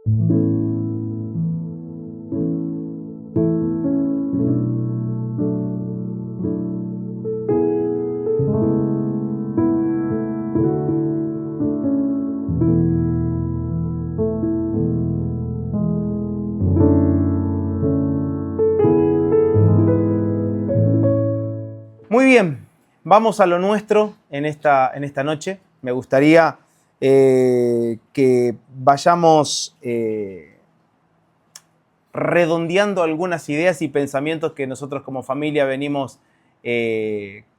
Muy bien, vamos a lo nuestro en esta noche. Me gustaría que vayamos redondeando algunas ideas y pensamientos que nosotros como familia venimos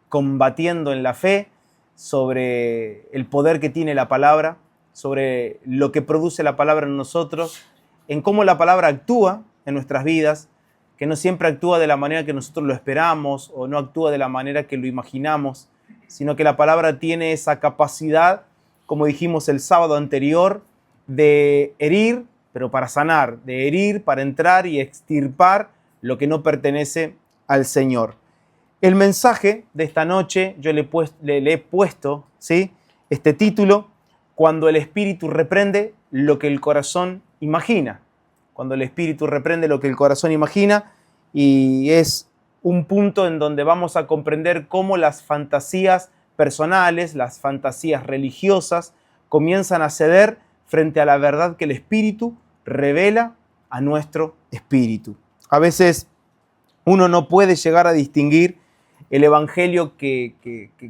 combatiendo en la fe sobre el poder que tiene la palabra, sobre lo que produce la palabra en nosotros, en cómo la palabra actúa en nuestras vidas, que no siempre actúa de la manera que nosotros lo esperamos o no actúa de la manera que lo imaginamos, sino que la palabra tiene esa capacidad, como dijimos el sábado anterior, de herir, pero para sanar, de herir para entrar y extirpar lo que no pertenece al Señor. El mensaje de esta noche, yo le he puesto, ¿sí?, este título: cuando el Espíritu reprende lo que el corazón imagina. Cuando el Espíritu reprende lo que el corazón imagina, y es un punto en donde vamos a comprender cómo las fantasías personales, las fantasías religiosas, comienzan a ceder frente a la verdad que el Espíritu revela a nuestro espíritu. A veces uno no puede llegar a distinguir el evangelio que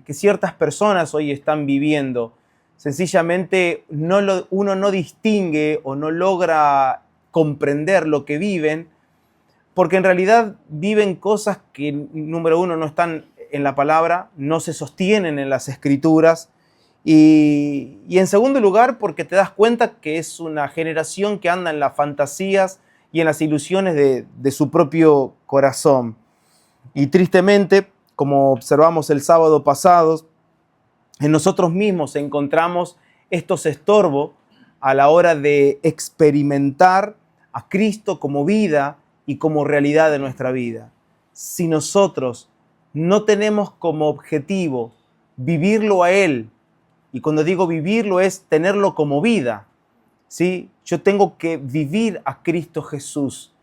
ciertas personas hoy están viviendo. Sencillamente uno no distingue o no logra comprender lo que viven, porque en realidad viven cosas que, número uno, no están en la palabra, no se sostienen en las escrituras, y en segundo lugar, porque te das cuenta que es una generación que anda en las fantasías y en las ilusiones de su propio corazón. Y tristemente, como observamos el sábado pasado, en nosotros mismos encontramos estos estorbos a la hora de experimentar a Cristo como vida y como realidad de nuestra vida. Si nosotros no tenemos como objetivo vivirlo a Él, y cuando digo vivirlo es tenerlo como vida, ¿sí? Yo tengo que vivir a Cristo Jesús.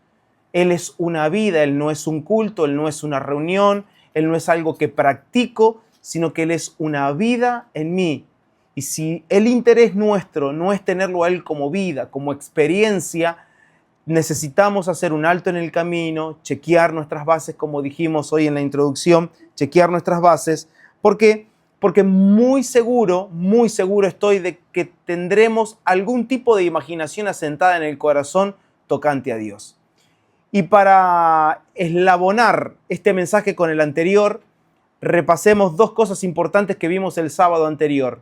Él es una vida, Él no es un culto, Él no es una reunión, Él no es algo que practico, sino que Él es una vida en mí. Y si el interés nuestro no es tenerlo a Él como vida, como experiencia, necesitamos hacer un alto en el camino, chequear nuestras bases, como dijimos hoy en la introducción, chequear nuestras bases. ¿Por qué? Porque muy seguro estoy de que tendremos algún tipo de imaginación asentada en el corazón tocante a Dios. Y para eslabonar este mensaje con el anterior, repasemos dos cosas importantes que vimos el sábado anterior.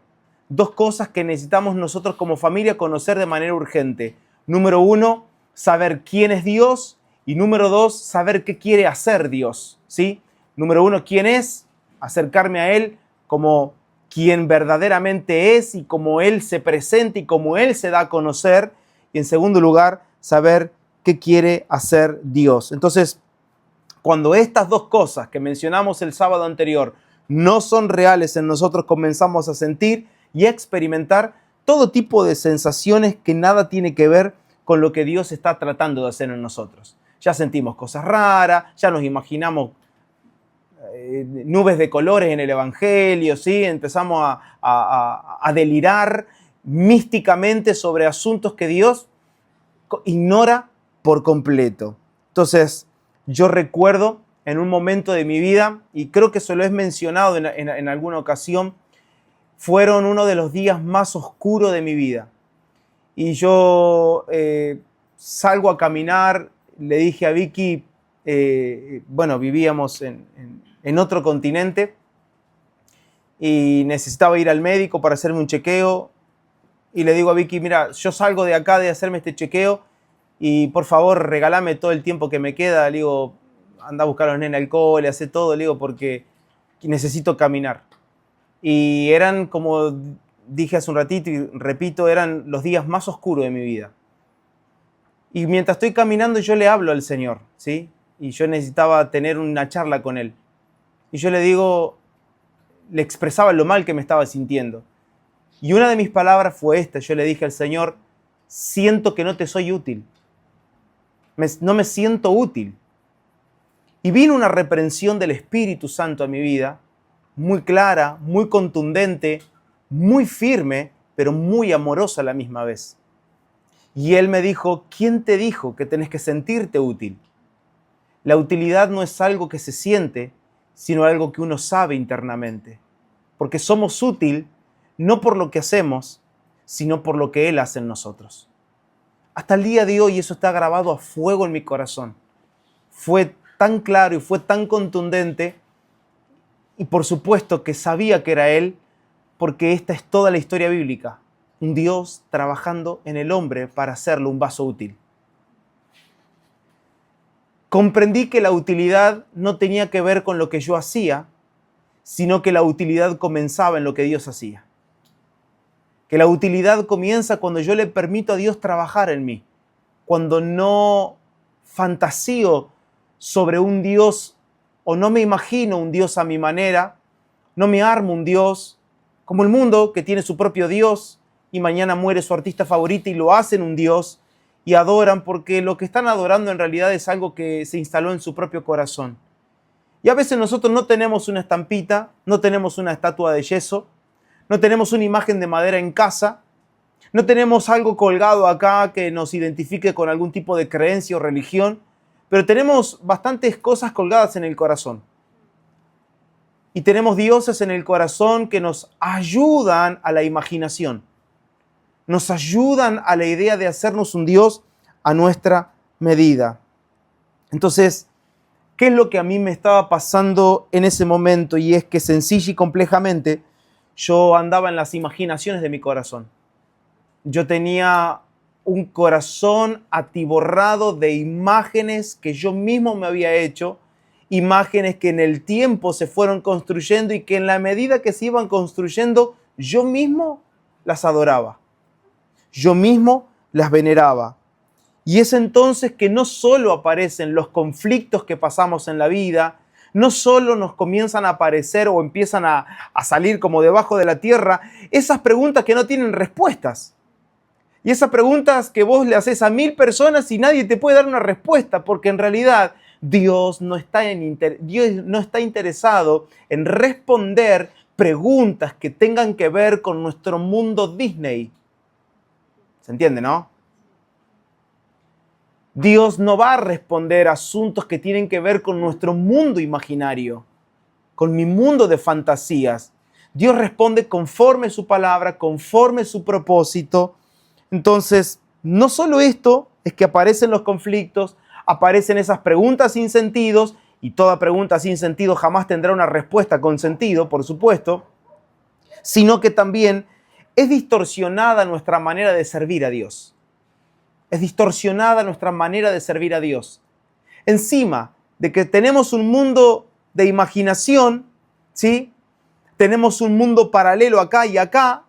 Dos cosas que necesitamos nosotros como familia conocer de manera urgente. Número uno, saber quién es Dios, y número dos, saber qué quiere hacer Dios, ¿sí? Número uno, quién es, acercarme a Él como quien verdaderamente es y como Él se presenta y como Él se da a conocer. Y en segundo lugar, saber qué quiere hacer Dios. Entonces, cuando estas dos cosas que mencionamos el sábado anterior no son reales en nosotros, comenzamos a sentir y a experimentar todo tipo de sensaciones que nada tiene que ver con lo que Dios está tratando de hacer en nosotros. Ya sentimos cosas raras, ya nos imaginamos nubes de colores en el Evangelio, ¿sí? Empezamos a delirar místicamente sobre asuntos que Dios ignora por completo. Entonces, yo recuerdo en un momento de mi vida, y creo que se lo he mencionado en alguna ocasión, fueron uno de los días más oscuros de mi vida. Y yo salgo a caminar, le dije a Vicky, bueno, vivíamos en otro continente y necesitaba ir al médico para hacerme un chequeo, y le digo a Vicky, mira, yo salgo de acá de hacerme este chequeo y por favor regálame todo el tiempo que me queda. Le digo, anda a buscar a los nenes al cole, hace todo, le digo, porque necesito caminar. Y eran, como dije hace un ratito y repito, eran los días más oscuros de mi vida. Y mientras estoy caminando yo le hablo al Señor, ¿sí? Y yo necesitaba tener una charla con Él. Y yo le digo, le expresaba lo mal que me estaba sintiendo. Y una de mis palabras fue esta, yo le dije al Señor, siento que no te soy útil. No me siento útil. Y vino una reprensión del Espíritu Santo a mi vida, muy clara, muy contundente, muy firme, pero muy amorosa a la misma vez. Y Él me dijo, ¿quién te dijo que tenés que sentirte útil? La utilidad no es algo que se siente, sino algo que uno sabe internamente. Porque somos útil no por lo que hacemos, sino por lo que Él hace en nosotros. Hasta el día de hoy eso está grabado a fuego en mi corazón. Fue tan claro y fue tan contundente, y por supuesto que sabía que era Él, porque esta es toda la historia bíblica. Un Dios trabajando en el hombre para hacerlo un vaso útil. Comprendí que la utilidad no tenía que ver con lo que yo hacía, sino que la utilidad comenzaba en lo que Dios hacía. Que la utilidad comienza cuando yo le permito a Dios trabajar en mí, cuando no fantasío sobre un Dios o no me imagino un Dios a mi manera, no me armo un Dios como el mundo que tiene su propio Dios y mañana muere su artista favorito y lo hacen un Dios y adoran porque lo que están adorando en realidad es algo que se instaló en su propio corazón. Y a veces nosotros no tenemos una estampita, no tenemos una estatua de yeso, no tenemos una imagen de madera en casa, no tenemos algo colgado acá que nos identifique con algún tipo de creencia o religión, pero tenemos bastantes cosas colgadas en el corazón. Y tenemos dioses en el corazón que nos ayudan a la imaginación, nos ayudan a la idea de hacernos un Dios a nuestra medida. Entonces, ¿qué es lo que a mí me estaba pasando en ese momento? Y es que sencilla y complejamente, yo andaba en las imaginaciones de mi corazón. Yo tenía un corazón atiborrado de imágenes que yo mismo me había hecho, imágenes que en el tiempo se fueron construyendo y que en la medida que se iban construyendo, yo mismo las adoraba. Yo mismo las veneraba. Y es entonces que no solo aparecen los conflictos que pasamos en la vida, no solo nos comienzan a aparecer o empiezan a salir como debajo de la tierra esas preguntas que no tienen respuestas. Y esas preguntas que vos le haces a 1000 personas y nadie te puede dar una respuesta, porque en realidad Dios no está interesado en responder preguntas que tengan que ver con nuestro mundo Disney. ¿Se entiende, no? Dios no va a responder asuntos que tienen que ver con nuestro mundo imaginario, con mi mundo de fantasías. Dios responde conforme su palabra, conforme su propósito. Entonces, no solo esto es que aparecen los conflictos, aparecen esas preguntas sin sentidos, y toda pregunta sin sentido jamás tendrá una respuesta con sentido, por supuesto, sino que también es distorsionada nuestra manera de servir a Dios. Es distorsionada nuestra manera de servir a Dios. Encima de que tenemos un mundo de imaginación, ¿sí? Tenemos un mundo paralelo acá y acá.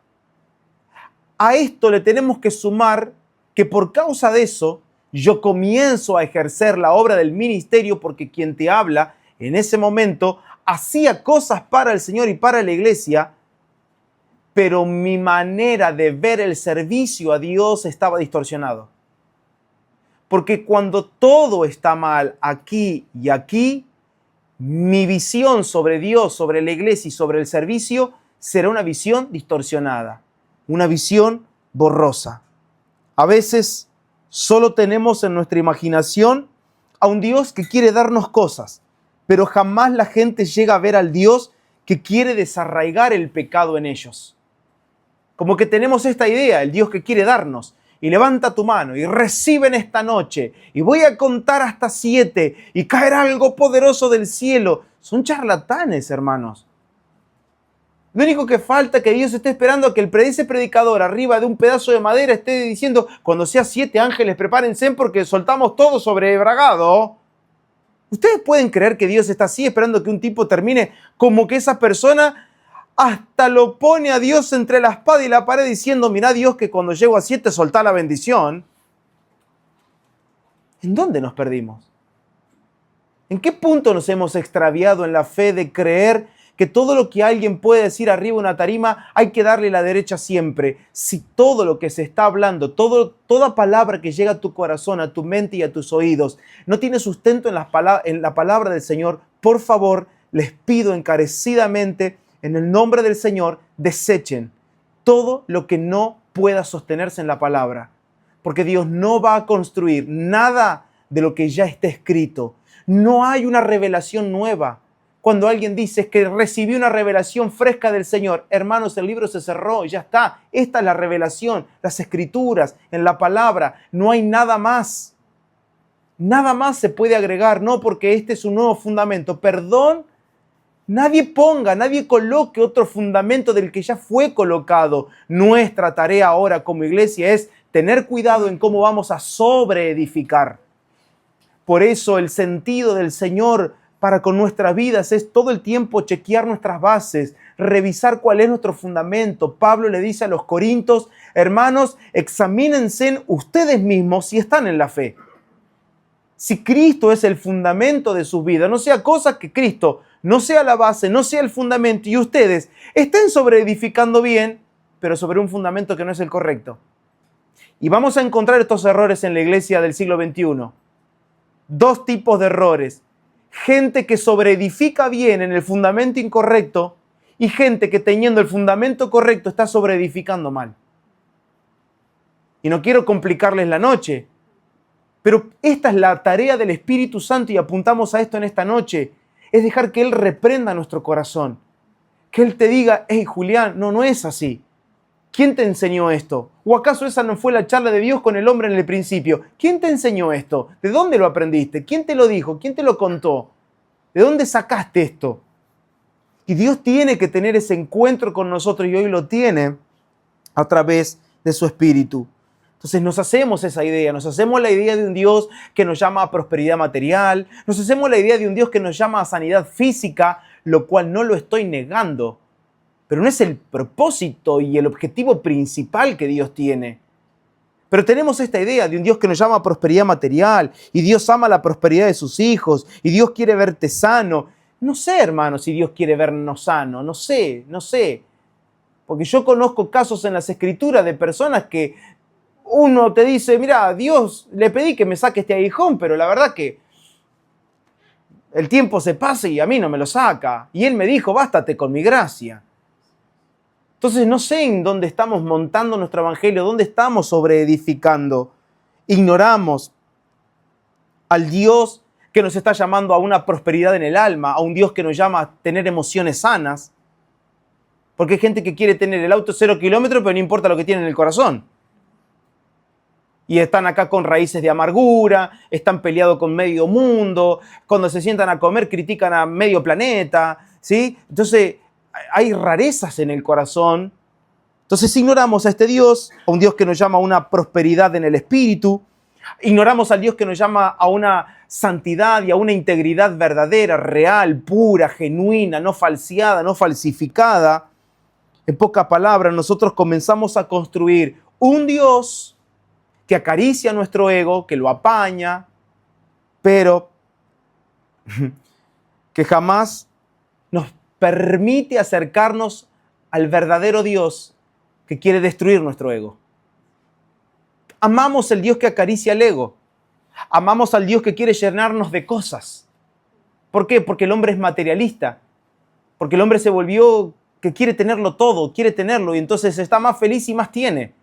A esto le tenemos que sumar que por causa de eso yo comienzo a ejercer la obra del ministerio, porque quien te habla en ese momento hacía cosas para el Señor y para la iglesia, pero mi manera de ver el servicio a Dios estaba distorsionado. Porque cuando todo está mal aquí y aquí, mi visión sobre Dios, sobre la iglesia y sobre el servicio será una visión distorsionada, una visión borrosa. A veces solo tenemos en nuestra imaginación a un Dios que quiere darnos cosas, pero jamás la gente llega a ver al Dios que quiere desarraigar el pecado en ellos. Como que tenemos esta idea, el Dios que quiere darnos. Y levanta tu mano y recibe en esta noche. Y voy a contar hasta 7 y caerá algo poderoso del cielo. Son charlatanes, hermanos. Lo único que falta es que Dios esté esperando a que ese predicador arriba de un pedazo de madera esté diciendo: cuando sea 7 ángeles, prepárense porque soltamos todo sobre Bragado. ¿Ustedes pueden creer que Dios está así esperando que un tipo termine como que esa persona hasta lo pone a Dios entre la espada y la pared diciendo: mirá Dios que cuando llego a 7 soltá la bendición? ¿En dónde nos perdimos? ¿En qué punto nos hemos extraviado en la fe de creer que todo lo que alguien puede decir arriba de una tarima hay que darle la derecha siempre. Si todo lo que se está hablando, toda palabra que llega a tu corazón, a tu mente y a tus oídos, no tiene sustento en la palabra del Señor, por favor, les pido encarecidamente, en el nombre del Señor, desechen todo lo que no pueda sostenerse en la palabra. Porque Dios no va a construir nada de lo que ya está escrito. No hay una revelación nueva. Cuando alguien dice que recibí una revelación fresca del Señor, hermanos, el libro se cerró, ya está. Esta es la revelación, las escrituras, en la palabra. No hay nada más. Nada más se puede agregar, no porque este es un nuevo fundamento. Perdón, nadie coloque otro fundamento del que ya fue colocado. Nuestra tarea ahora como iglesia es tener cuidado en cómo vamos a sobreedificar. Por eso el sentido del Señor para con nuestras vidas es todo el tiempo chequear nuestras bases, revisar cuál es nuestro fundamento. Pablo le dice a los corintios, hermanos, examínense ustedes mismos si están en la fe. Si Cristo es el fundamento de su vida, no sea cosa que Cristo no sea la base, no sea el fundamento y ustedes estén sobreedificando bien, pero sobre un fundamento que no es el correcto. Y vamos a encontrar estos errores en la iglesia del siglo XXI. Dos tipos de errores. Gente que sobreedifica bien en el fundamento incorrecto y gente que teniendo el fundamento correcto está sobreedificando mal. Y no quiero complicarles la noche, pero esta es la tarea del Espíritu Santo y apuntamos a esto en esta noche. Es dejar que Él reprenda nuestro corazón. Que Él te diga, hey Julián, no es así. ¿Quién te enseñó esto? ¿O acaso esa no fue la charla de Dios con el hombre en el principio? ¿Quién te enseñó esto? ¿De dónde lo aprendiste? ¿Quién te lo dijo? ¿Quién te lo contó? ¿De dónde sacaste esto? Y Dios tiene que tener ese encuentro con nosotros y hoy lo tiene a través de su Espíritu. Entonces nos hacemos esa idea, nos hacemos la idea de un Dios que nos llama a prosperidad material, nos hacemos la idea de un Dios que nos llama a sanidad física, lo cual no lo estoy negando. Pero no es el propósito y el objetivo principal que Dios tiene. Pero tenemos esta idea de un Dios que nos llama a prosperidad material y Dios ama la prosperidad de sus hijos y Dios quiere verte sano. No sé, hermano, si Dios quiere vernos sano, no sé. Porque yo conozco casos en las Escrituras de personas que uno te dice, mira, Dios, le pedí que me saque este aguijón, pero la verdad que el tiempo se pasa y a mí no me lo saca. Y Él me dijo, bástate con mi gracia. Entonces no sé en dónde estamos montando nuestro evangelio, dónde estamos sobreedificando. Ignoramos al Dios que nos está llamando a una prosperidad en el alma, a un Dios que nos llama a tener emociones sanas. Porque hay gente que quiere tener el auto 0 kilómetros, pero no importa lo que tiene en el corazón. Y están acá con raíces de amargura, están peleados con medio mundo, cuando se sientan a comer critican a medio planeta, ¿sí? Entonces hay rarezas en el corazón. Entonces ignoramos a este Dios, a un Dios que nos llama a una prosperidad en el espíritu. Ignoramos al Dios que nos llama a una santidad y a una integridad verdadera, real, pura, genuina, no falseada, no falsificada. En pocas palabras, nosotros comenzamos a construir un Dios que acaricia nuestro ego, que lo apaña, pero que jamás nos permite acercarnos al verdadero Dios que quiere destruir nuestro ego. Amamos el Dios que acaricia el ego. Amamos al Dios que quiere llenarnos de cosas. ¿Por qué? Porque el hombre es materialista. Porque el hombre se volvió que quiere tenerlo todo, quiere tenerlo y entonces está más feliz y más tiene.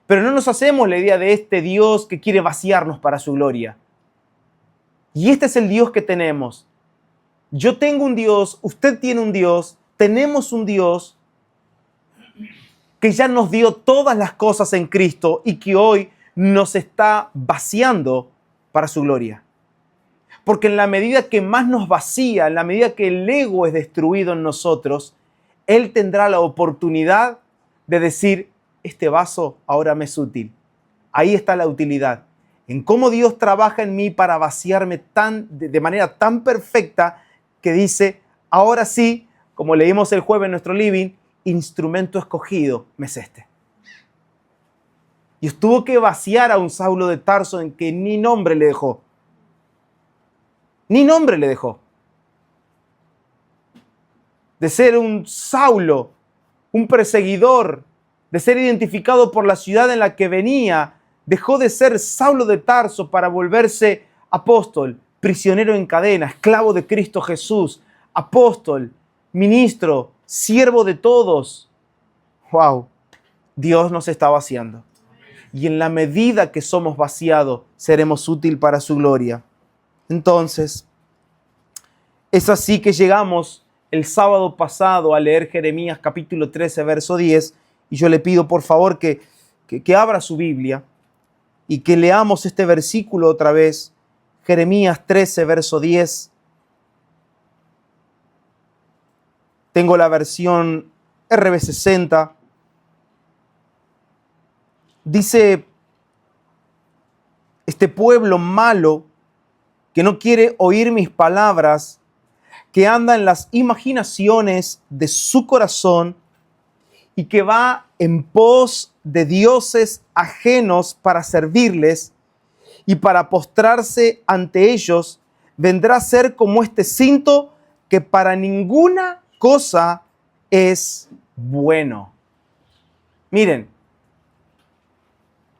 Pero no nos hacemos la idea de este Dios que quiere vaciarnos para su gloria. Y este es el Dios que tenemos. Yo tengo un Dios, usted tiene un Dios, tenemos un Dios que ya nos dio todas las cosas en Cristo y que hoy nos está vaciando para su gloria. Porque en la medida que más nos vacía, en la medida que el ego es destruido en nosotros, Él tendrá la oportunidad de decir, este vaso ahora me es útil. Ahí está la utilidad. En cómo Dios trabaja en mí para vaciarme de manera tan perfecta que dice, ahora sí, como leímos el jueves en nuestro living, instrumento escogido me es este. Y tuvo que vaciar a un Saulo de Tarso en que ni nombre le dejó. Ni nombre le dejó. de ser un Saulo, un perseguidor, de ser identificado por la ciudad en la que venía, dejó de ser Saulo de Tarso para volverse apóstol, prisionero en cadena, esclavo de Cristo Jesús, apóstol, ministro, siervo de todos. ¡Wow! Dios nos está vaciando. Y en la medida que somos vaciados, seremos útil para su gloria. Entonces, es así que llegamos el sábado pasado a leer Jeremías capítulo 13, verso 10, y yo le pido por favor que abra su Biblia y que leamos este versículo otra vez, Jeremías 13, verso 10. Tengo la versión RB60. Dice, este pueblo malo que no quiere oír mis palabras, que anda en las imaginaciones de su corazón y que va en pos de dioses ajenos para servirles y para postrarse ante ellos, vendrá a ser como este cinto que para ninguna cosa es bueno. Miren,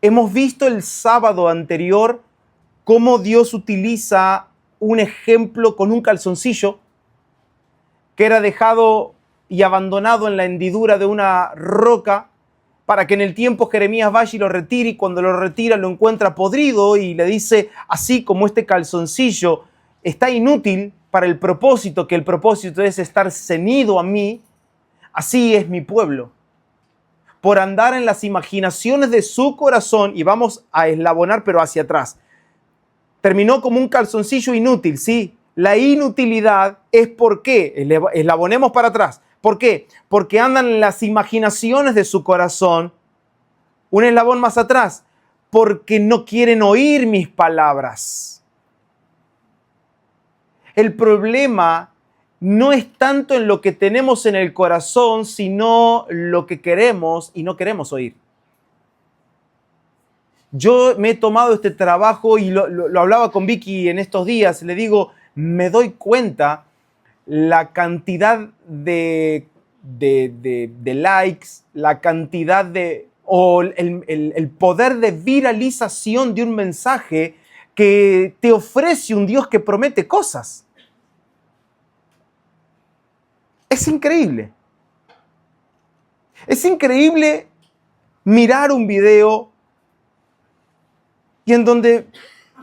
hemos visto el sábado anterior cómo Dios utiliza un ejemplo con un calzoncillo que era dejado y abandonado en la hendidura de una roca para que en el tiempo Jeremías vaya y lo retire, y cuando lo retira lo encuentra podrido y le dice, así como este calzoncillo está inútil para el propósito, que el propósito es estar ceñido a mí, así es mi pueblo. Por andar en las imaginaciones de su corazón, y vamos a eslabonar pero hacia atrás. Terminó como un calzoncillo inútil, ¿sí? La inutilidad es por qué, eslabonemos para atrás. ¿Por qué? Porque andan en las imaginaciones de su corazón. Un eslabón más atrás, porque no quieren oír mis palabras. El problema no es tanto en lo que tenemos en el corazón, sino lo que queremos y no queremos oír. Yo me he tomado este trabajo y lo hablaba con Vicky en estos días. Le digo, me doy cuenta la cantidad de likes, la cantidad o el poder de viralización de un mensaje que te ofrece un Dios que promete cosas. Es increíble. Es increíble mirar un video y en donde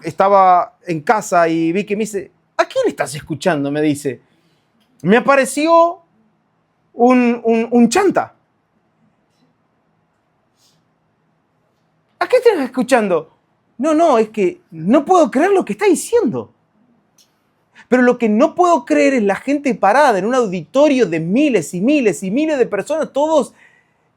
estaba en casa y vi que me dice, ¿a quién estás escuchando? Me dice. Me apareció un chanta. ¿A qué estás escuchando? No, es que no puedo creer lo que está diciendo. Pero lo que no puedo creer es la gente parada en un auditorio de miles y miles y miles de personas, todos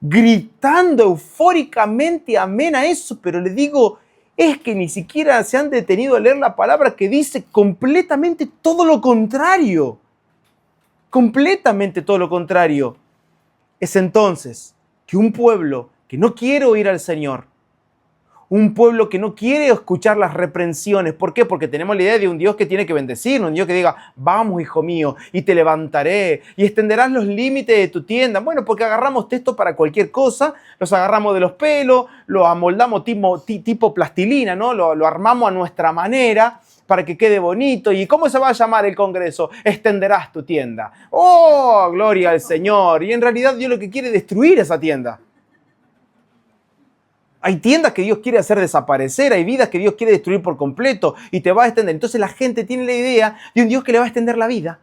gritando eufóricamente amén a eso. Pero le digo, es que ni siquiera se han detenido a leer la palabra que dice completamente todo lo contrario. Completamente todo lo contrario. Es entonces que un pueblo que no quiere oír al Señor, un pueblo que no quiere escuchar las reprensiones. ¿Por qué? Porque tenemos la idea de un Dios que tiene que bendecirnos, un Dios que diga, vamos hijo mío, y te levantaré, y extenderás los límites de tu tienda. Bueno, porque agarramos textos para cualquier cosa, los agarramos de los pelos, lo amoldamos tipo plastilina, ¿no? Lo armamos a nuestra manera para que quede bonito. ¿Y cómo se va a llamar el congreso? Extenderás tu tienda. ¡Oh, gloria al Señor! Y en realidad Dios lo que quiere es destruir esa tienda. Hay tiendas que Dios quiere hacer desaparecer, hay vidas que Dios quiere destruir por completo y te va a extender. Entonces la gente tiene la idea de un Dios que le va a extender la vida.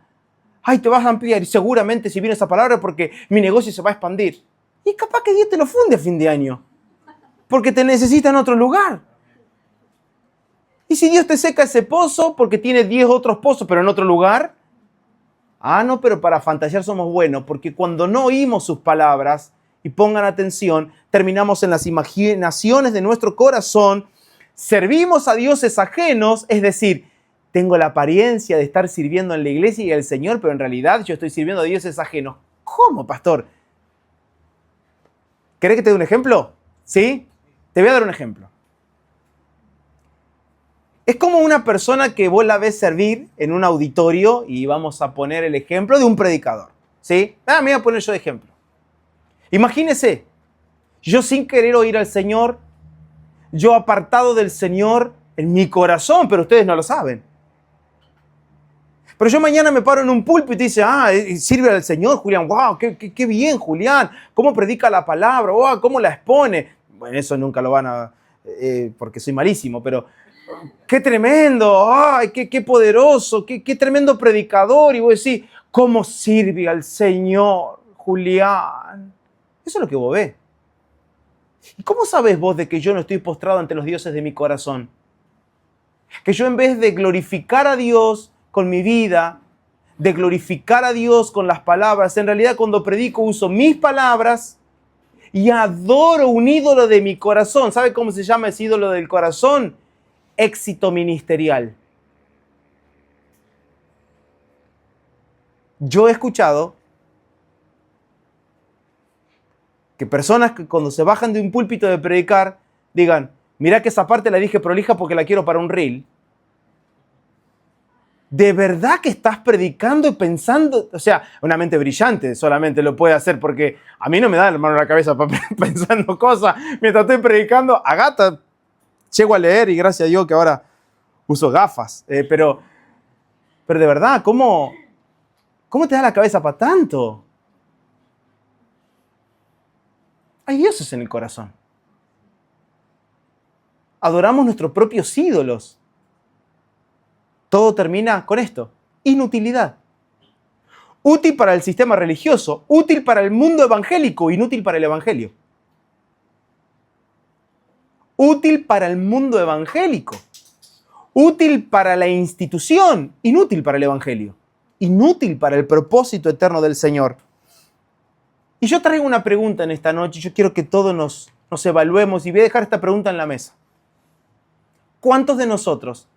Ay, te vas a ampliar y seguramente si viene esa palabra porque mi negocio se va a expandir. Y capaz que Dios te lo funde a fin de año porque te necesita en otro lugar. Y si Dios te seca ese pozo porque tiene 10 otros pozos pero en otro lugar. Ah, no, pero para fantasear somos buenos porque cuando no oímos sus palabras, y pongan atención, terminamos en las imaginaciones de nuestro corazón, servimos a dioses ajenos, es decir, tengo la apariencia de estar sirviendo en la iglesia y al Señor, pero en realidad yo estoy sirviendo a dioses ajenos. ¿Cómo, pastor? ¿Querés que te dé un ejemplo? ¿Sí? Te voy a dar un ejemplo. Es como una persona que vos la ves servir en un auditorio, y vamos a poner el ejemplo de un predicador. ¿Sí? Me voy a poner yo de ejemplo. Imagínese, yo sin querer oír al Señor, yo apartado del Señor en mi corazón, pero ustedes no lo saben. Pero yo mañana me paro en un púlpito y dice, sirve al Señor, Julián, wow, qué bien, Julián, cómo predica la palabra, wow, cómo la expone. Bueno, eso nunca lo van a, porque soy malísimo, pero qué tremendo, ay, qué poderoso, qué tremendo predicador. Y vos decís, ¿cómo sirve al Señor, Julián? Eso es lo que vos ves. ¿Y cómo sabés vos de que yo no estoy postrado ante los dioses de mi corazón? Que yo en vez de glorificar a Dios con mi vida, de glorificar a Dios con las palabras, en realidad cuando predico uso mis palabras y adoro un ídolo de mi corazón. ¿Sabe cómo se llama ese ídolo del corazón? Éxito ministerial. Yo he escuchado que personas que cuando se bajan de un púlpito de predicar digan, mirá que esa parte la dije prolija porque la quiero para un reel. ¿De verdad que estás predicando y pensando? O sea, una mente brillante solamente lo puede hacer porque a mí no me da la mano a la cabeza para pensando cosas. Mientras estoy predicando, a gata, llego a leer y gracias a Dios que ahora uso gafas. Pero de verdad, ¿cómo te da la cabeza para tanto? Hay dioses en el corazón. Adoramos nuestros propios ídolos. Todo termina con esto: inutilidad. Útil para el sistema religioso, útil para el mundo evangélico, inútil para el evangelio. Útil para el mundo evangélico. Útil para la institución, inútil para el evangelio. Inútil para el propósito eterno del Señor. Y yo traigo una pregunta en esta noche. Yo quiero que todos nos evaluemos y voy a dejar esta pregunta en la mesa. ¿Cuántos de nosotros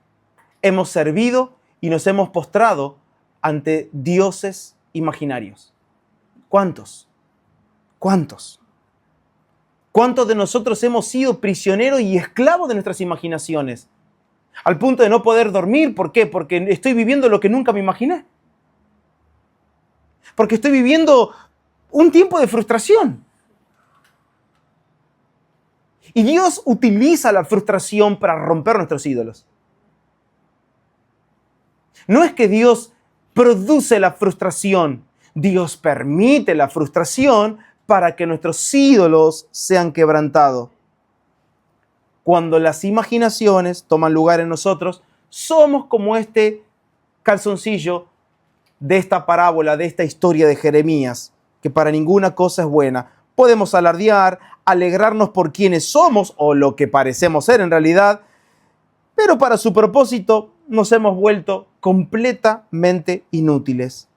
hemos servido y nos hemos postrado ante dioses imaginarios? ¿Cuántos? ¿Cuántos? ¿Cuántos de nosotros hemos sido prisioneros y esclavos de nuestras imaginaciones? Al punto de no poder dormir. ¿Por qué? Porque estoy viviendo lo que nunca me imaginé. Porque estoy viviendo un tiempo de frustración. Y Dios utiliza la frustración para romper nuestros ídolos. No es que Dios produce la frustración, Dios permite la frustración para que nuestros ídolos sean quebrantados. Cuando las imaginaciones toman lugar en nosotros, somos como este calzoncillo de esta parábola, de esta historia de Jeremías, que para ninguna cosa es buena. Podemos alardear, alegrarnos por quienes somos o lo que parecemos ser en realidad, pero para su propósito nos hemos vuelto completamente inútiles.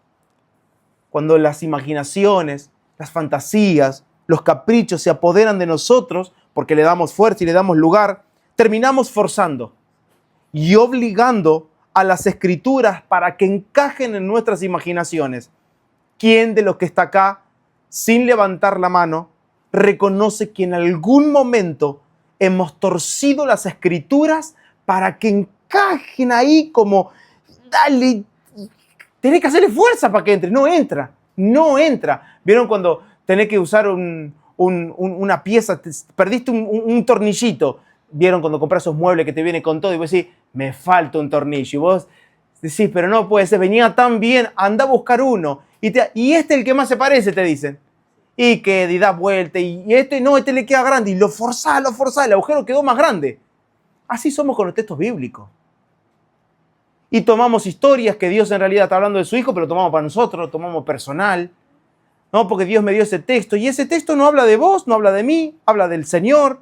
Cuando las imaginaciones, las fantasías, los caprichos se apoderan de nosotros porque le damos fuerza y le damos lugar, terminamos forzando y obligando a las escrituras para que encajen en nuestras imaginaciones. ¿Quién de los que está acá, sin levantar la mano, reconoce que en algún momento hemos torcido las escrituras para que encajen ahí como, dale, tenés que hacerle fuerza para que entre? No entra, no entra. ¿Vieron cuando tenés que usar una pieza, perdiste un tornillito? ¿Vieron cuando compras esos muebles que te vienen con todo y vos decís, me falta un tornillo? Y vos decís, pero no puede ser, venía tan bien, anda a buscar uno. Y este es el que más se parece, te dicen. Y que da vuelta, y este no, este le queda grande, y lo forzás, el agujero quedó más grande. Así somos con los textos bíblicos. Y tomamos historias que Dios en realidad está hablando de su Hijo, pero lo tomamos para nosotros, lo tomamos personal. No, porque Dios me dio ese texto, y ese texto no habla de vos, no habla de mí, habla del Señor.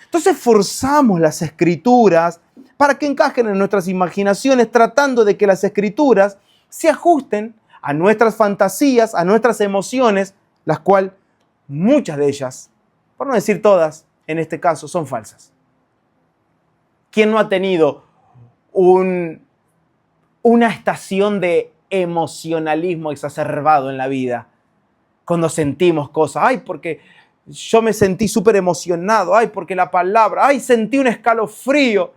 Entonces forzamos las escrituras para que encajen en nuestras imaginaciones, tratando de que las escrituras se ajusten a nuestras fantasías, a nuestras emociones, las cuales muchas de ellas, por no decir todas, en este caso, son falsas. ¿Quién no ha tenido una estación de emocionalismo exacerbado en la vida? Cuando sentimos cosas, ay, porque yo me sentí súper emocionado, ay, porque la palabra, ay, sentí un escalofrío.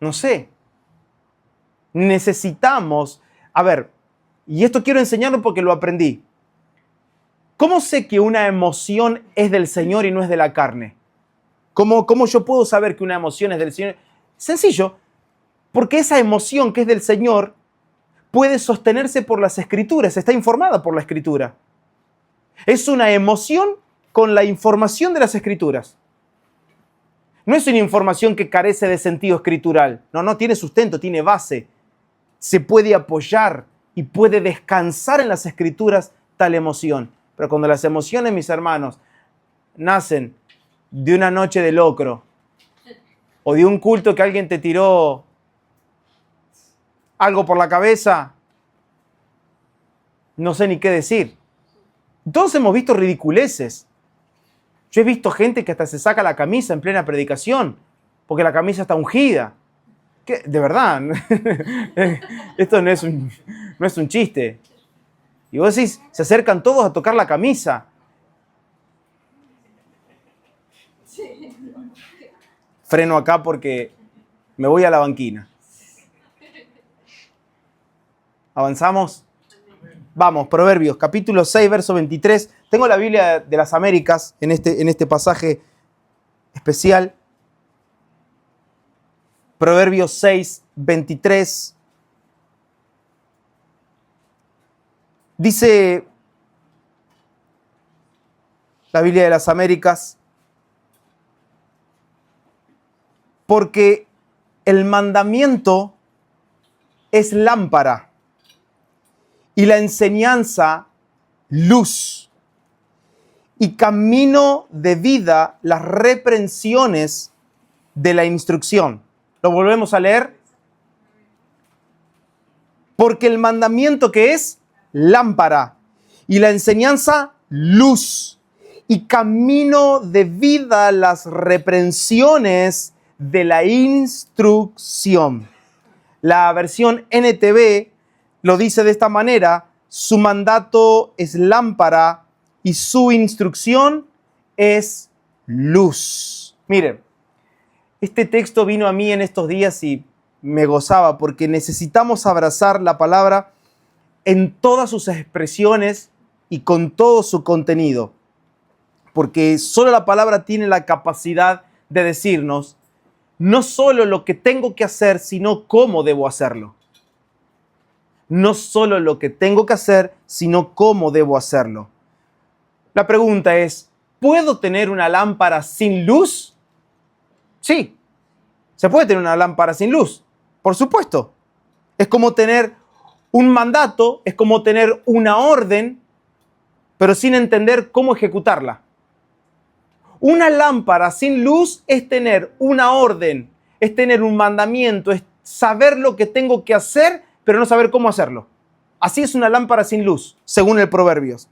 No sé. Necesitamos A ver, y esto quiero enseñarlo porque lo aprendí. ¿Cómo sé que una emoción es del Señor y no es de la carne? ¿Cómo yo puedo saber que una emoción es del Señor? Sencillo, porque esa emoción que es del Señor puede sostenerse por las Escrituras, está informada por la Escritura. Es una emoción con la información de las Escrituras. No es una información que carece de sentido escritural. No, tiene sustento, tiene base. Se puede apoyar y puede descansar en las Escrituras tal emoción. Pero cuando las emociones, mis hermanos, nacen de una noche de locro o de un culto que alguien te tiró algo por la cabeza, no sé ni qué decir. Todos hemos visto ridiculeces. Yo he visto gente que hasta se saca la camisa en plena predicación porque la camisa está ungida. ¿Qué? De verdad, esto no es un chiste. Y vos decís, se acercan todos a tocar la camisa. Freno acá porque me voy a la banquina. ¿Avanzamos? Vamos, Proverbios, capítulo 6, verso 23. Tengo la Biblia de las Américas en este pasaje especial. Proverbios 6, 23. Dice la Biblia de las Américas, porque el mandamiento es lámpara y la enseñanza luz y camino de vida las reprensiones de la instrucción. ¿Lo volvemos a leer? Porque el mandamiento que es lámpara y la enseñanza luz y camino de vida las reprensiones de la instrucción. La versión NTV lo dice de esta manera: su mandato es lámpara y su instrucción es luz. Miren, este texto vino a mí en estos días y me gozaba porque necesitamos abrazar la palabra en todas sus expresiones y con todo su contenido. Porque solo la palabra tiene la capacidad de decirnos no solo lo que tengo que hacer, sino cómo debo hacerlo. No solo lo que tengo que hacer, sino cómo debo hacerlo. La pregunta es, ¿puedo tener una lámpara sin luz? Sí, se puede tener una lámpara sin luz, por supuesto. Es como tener un mandato, es como tener una orden, pero sin entender cómo ejecutarla. Una lámpara sin luz es tener una orden, es tener un mandamiento, es saber lo que tengo que hacer, pero no saber cómo hacerlo. Así es una lámpara sin luz, según el Proverbios.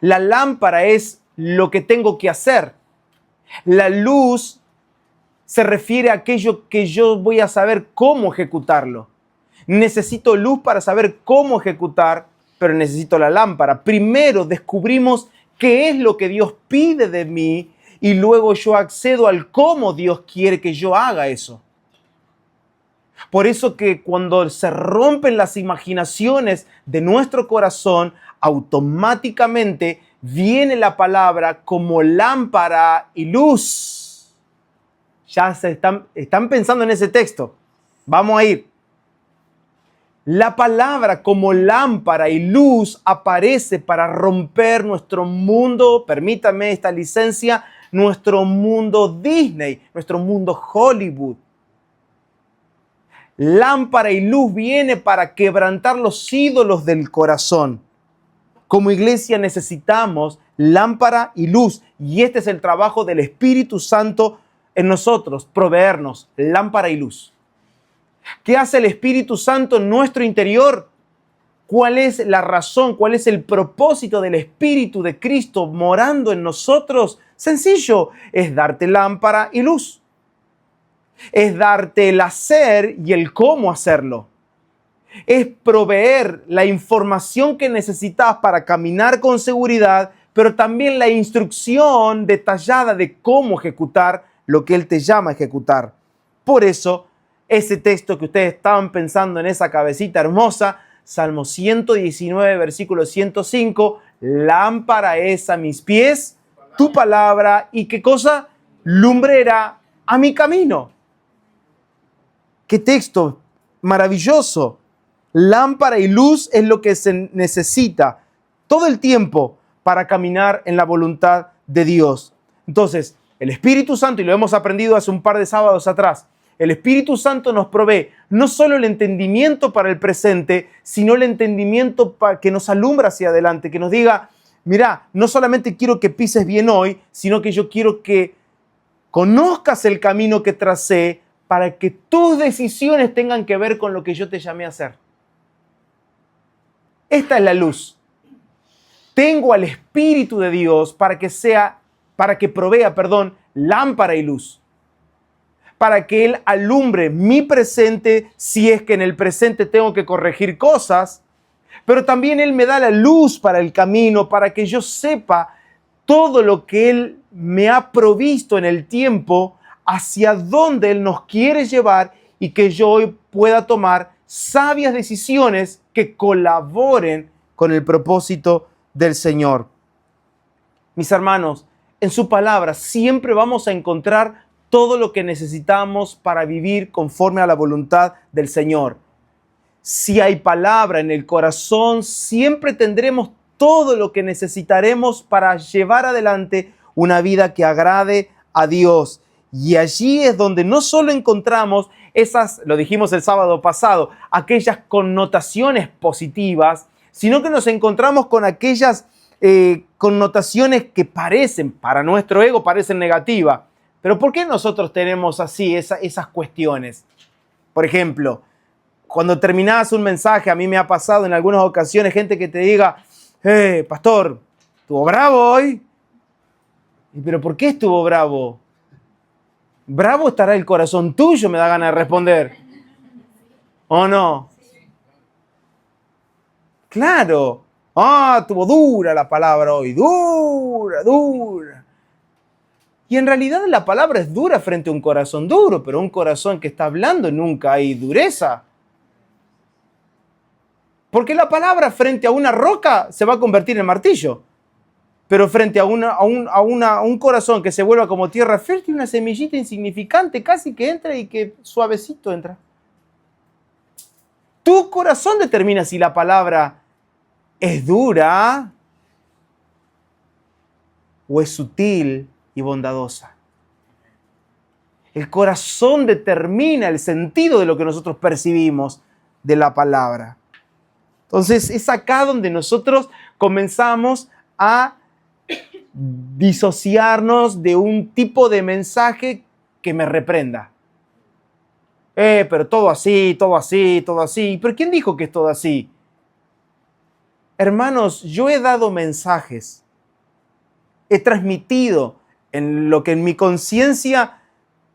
La lámpara es lo que tengo que hacer. La luz se refiere a aquello que yo voy a saber cómo ejecutarlo. Necesito luz para saber cómo ejecutar, pero necesito la lámpara. Primero descubrimos qué es lo que Dios pide de mí y luego yo accedo al cómo Dios quiere que yo haga eso. Por eso que cuando se rompen las imaginaciones de nuestro corazón, automáticamente viene la palabra como lámpara y luz. Ya están pensando en ese texto. Vamos a ir. La palabra como lámpara y luz aparece para romper nuestro mundo, permítame esta licencia, nuestro mundo Disney, nuestro mundo Hollywood. Lámpara y luz viene para quebrantar los ídolos del corazón. Como iglesia necesitamos lámpara y luz, y este es el trabajo del Espíritu Santo en nosotros, proveernos lámpara y luz. ¿Qué hace el Espíritu Santo en nuestro interior? ¿Cuál es la razón? ¿Cuál es el propósito del Espíritu de Cristo morando en nosotros? Sencillo, es darte lámpara y luz. Es darte el hacer y el cómo hacerlo. Es proveer la información que necesitas para caminar con seguridad, pero también la instrucción detallada de cómo ejecutar lo que Él te llama a ejecutar. Por eso, ese texto que ustedes estaban pensando en esa cabecita hermosa Salmo 119, versículo 105, lámpara es a mis pies tu palabra y ¿qué cosa? Lumbrera a mi camino. ¡Qué texto maravilloso! Lámpara y luz es lo que se necesita todo el tiempo para caminar en la voluntad de Dios. Entonces, el Espíritu Santo, y lo hemos aprendido hace un par de sábados atrás, el Espíritu Santo nos provee no solo el entendimiento para el presente, sino el entendimiento para que nos alumbra hacia adelante, que nos diga, mira, no solamente quiero que pises bien hoy, sino que yo quiero que conozcas el camino que tracé para que tus decisiones tengan que ver con lo que yo te llamé a hacer. Esta es la luz. Tengo al Espíritu de Dios para que provea, lámpara y luz. Para que Él alumbre mi presente si es que en el presente tengo que corregir cosas, pero también Él me da la luz para el camino, para que yo sepa todo lo que Él me ha provisto en el tiempo, hacia dónde Él nos quiere llevar y que yo hoy pueda tomar sabias decisiones que colaboren con el propósito del Señor. Mis hermanos, en su palabra siempre vamos a encontrar todo lo que necesitamos para vivir conforme a la voluntad del Señor. Si hay palabra en el corazón, siempre tendremos todo lo que necesitaremos para llevar adelante una vida que agrade a Dios. Y allí es donde no solo encontramos esas, lo dijimos el sábado pasado, aquellas connotaciones positivas, sino que nos encontramos con aquellas connotaciones que para nuestro ego parecen negativas. Pero ¿por qué nosotros tenemos así esas cuestiones? Por ejemplo, cuando terminás un mensaje, a mí me ha pasado en algunas ocasiones gente que te diga, pastor, ¿estuvo bravo hoy? ¿Pero por qué estuvo bravo? Bravo estará el corazón tuyo, me da ganas de responder. ¿O no? Claro. Estuvo dura la palabra hoy. Dura. Y en realidad la palabra es dura frente a un corazón duro, pero un corazón que está hablando nunca hay dureza. Porque la palabra frente a una roca se va a convertir en martillo. Pero frente a un corazón que se vuelva como tierra fértil, una semillita insignificante casi que entra y que suavecito entra. Tu corazón determina si la palabra es dura o es sutil y bondadosa. El corazón determina el sentido de lo que nosotros percibimos de la palabra. Entonces es acá donde nosotros comenzamos a disociarnos de un tipo de mensaje que me reprenda. Pero todo así. ¿Pero quién dijo que es todo así? Hermanos, yo he dado mensajes, he transmitido en lo que en mi conciencia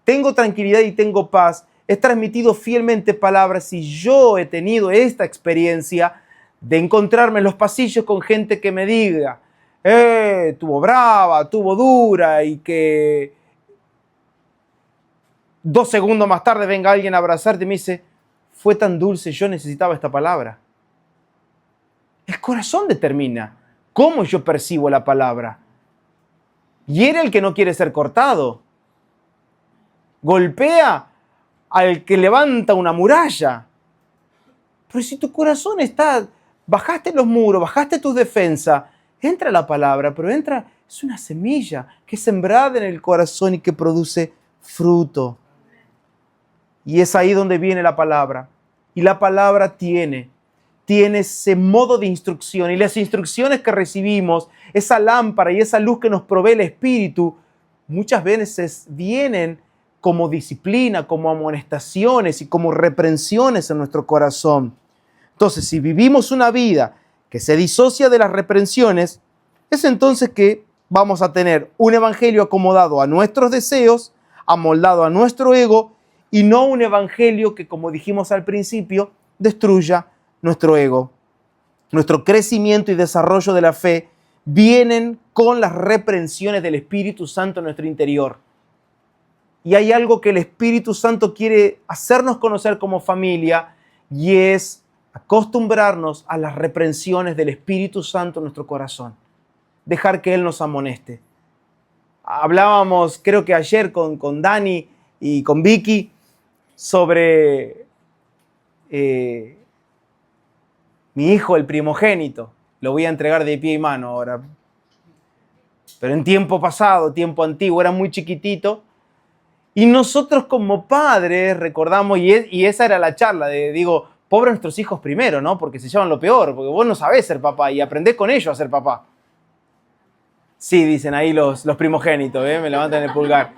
tengo tranquilidad y tengo paz, he transmitido fielmente palabras y yo he tenido esta experiencia de encontrarme en los pasillos con gente que me diga, estuvo brava, estuvo dura y que 2 segundos más tarde venga alguien a abrazarte y me dice, fue tan dulce, yo necesitaba esta palabra. El corazón determina cómo yo percibo la palabra. Hiere al que no quiere ser cortado. Golpea al que levanta una muralla. Pero si tu corazón está, bajaste los muros, bajaste tus defensas, entra la palabra, pero es una semilla que es sembrada en el corazón y que produce fruto. Y es ahí donde viene la palabra. Y la palabra tiene ese modo de instrucción. Y las instrucciones que recibimos, esa lámpara y esa luz que nos provee el Espíritu, muchas veces vienen como disciplina, como amonestaciones y como reprensiones en nuestro corazón. Entonces, si vivimos una vida que se disocia de las reprensiones, es entonces que vamos a tener un evangelio acomodado a nuestros deseos, amoldado a nuestro ego, y no un evangelio que, como dijimos al principio, destruya nuestro ego. Nuestro crecimiento y desarrollo de la fe vienen con las reprensiones del Espíritu Santo en nuestro interior. Y hay algo que el Espíritu Santo quiere hacernos conocer como familia, y es acostumbrarnos a las reprensiones del Espíritu Santo en nuestro corazón. Dejar que Él nos amoneste. Hablábamos, creo que ayer, con Dani y con Vicky sobre mi hijo, el primogénito. Lo voy a entregar de pie y mano ahora. Pero en tiempo pasado, tiempo antiguo, era muy chiquitito. Y nosotros como padres recordamos, y esa era la charla, digo, pobre nuestros hijos primero, ¿no? Porque se llevan lo peor, porque vos no sabés ser papá y aprendés con ellos a ser papá. Sí, dicen ahí los primogénitos, me levantan el pulgar.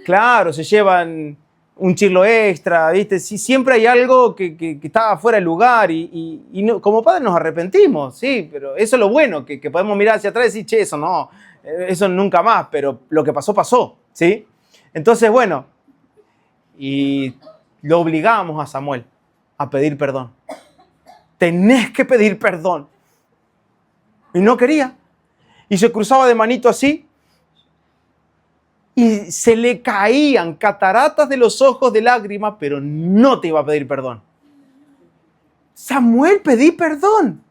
Claro, se llevan un chirlo extra, ¿viste? Sí, siempre hay algo que está fuera de lugar y no, como padres nos arrepentimos, sí, pero eso es lo bueno, que podemos mirar hacia atrás y decir, che, eso no, eso nunca más, pero lo que pasó, pasó, ¿sí? Entonces, bueno, y lo obligamos a Samuel a pedir perdón. Tenés que pedir perdón. Y no quería. Y se cruzaba de manito así. Y se le caían cataratas de los ojos de lágrimas, pero no te iba a pedir perdón. Samuel, pedí perdón.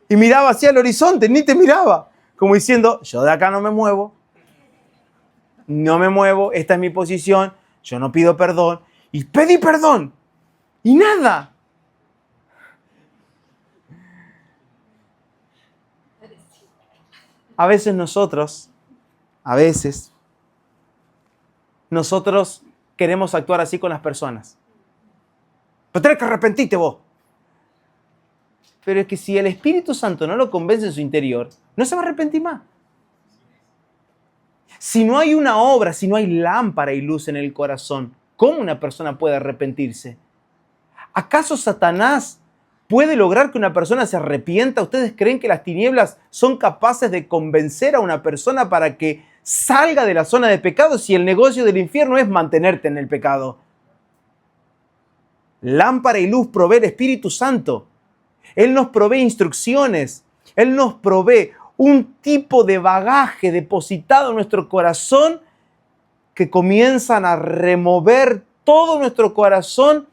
Y miraba hacia el horizonte, ni te miraba. Como diciendo, yo de acá no me muevo. No me muevo, esta es mi posición. Yo no pido perdón. Y pedí perdón. Y nada. A veces nosotros queremos actuar así con las personas. Pero tenés que arrepentirte vos. Pero es que si el Espíritu Santo no lo convence en su interior, no se va a arrepentir más. Si no hay una obra, si no hay lámpara y luz en el corazón, ¿cómo una persona puede arrepentirse? ¿Acaso Satanás puede lograr que una persona se arrepienta? ¿Ustedes creen que las tinieblas son capaces de convencer a una persona para que salga de la zona de pecado si el negocio del infierno es mantenerte en el pecado? Lámpara y luz provee el Espíritu Santo. Él nos provee instrucciones. Él nos provee un tipo de bagaje depositado en nuestro corazón que comienzan a remover todo nuestro corazón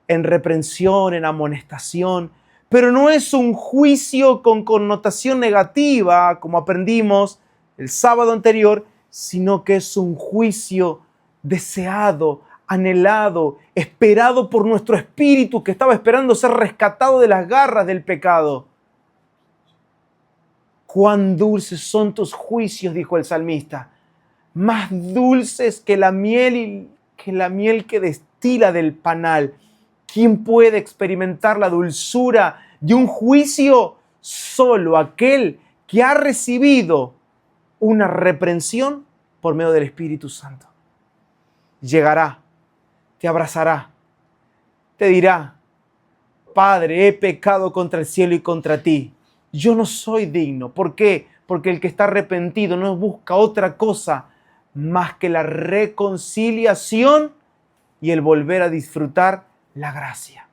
en reprensión, en amonestación. Pero no es un juicio con connotación negativa, como aprendimos el sábado anterior, sino que es un juicio deseado, anhelado, esperado por nuestro espíritu que estaba esperando ser rescatado de las garras del pecado. Cuán dulces son tus juicios, dijo el salmista, más dulces que la miel que destila del panal. ¿Quién puede experimentar la dulzura de un juicio? Solo aquel que ha recibido una reprensión por medio del Espíritu Santo. Llegará, te abrazará, te dirá, Padre, he pecado contra el cielo y contra ti. Yo no soy digno. ¿Por qué? Porque el que está arrepentido no busca otra cosa más que la reconciliación y el volver a disfrutar la gracia.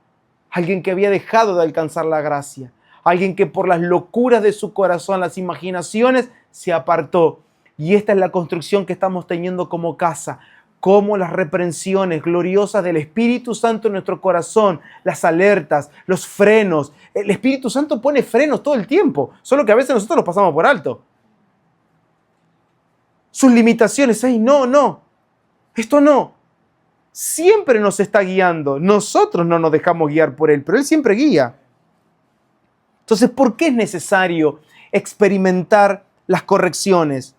Alguien que había dejado de alcanzar la gracia. Alguien que por las locuras de su corazón, las imaginaciones, se apartó. Y esta es la construcción que estamos teniendo como casa. Como las reprensiones gloriosas del Espíritu Santo en nuestro corazón, las alertas, los frenos. El Espíritu Santo pone frenos todo el tiempo, solo que a veces nosotros los pasamos por alto. Sus limitaciones, no, esto no. Siempre nos está guiando. Nosotros no nos dejamos guiar por Él, pero Él siempre guía. Entonces, ¿por qué es necesario experimentar las correcciones?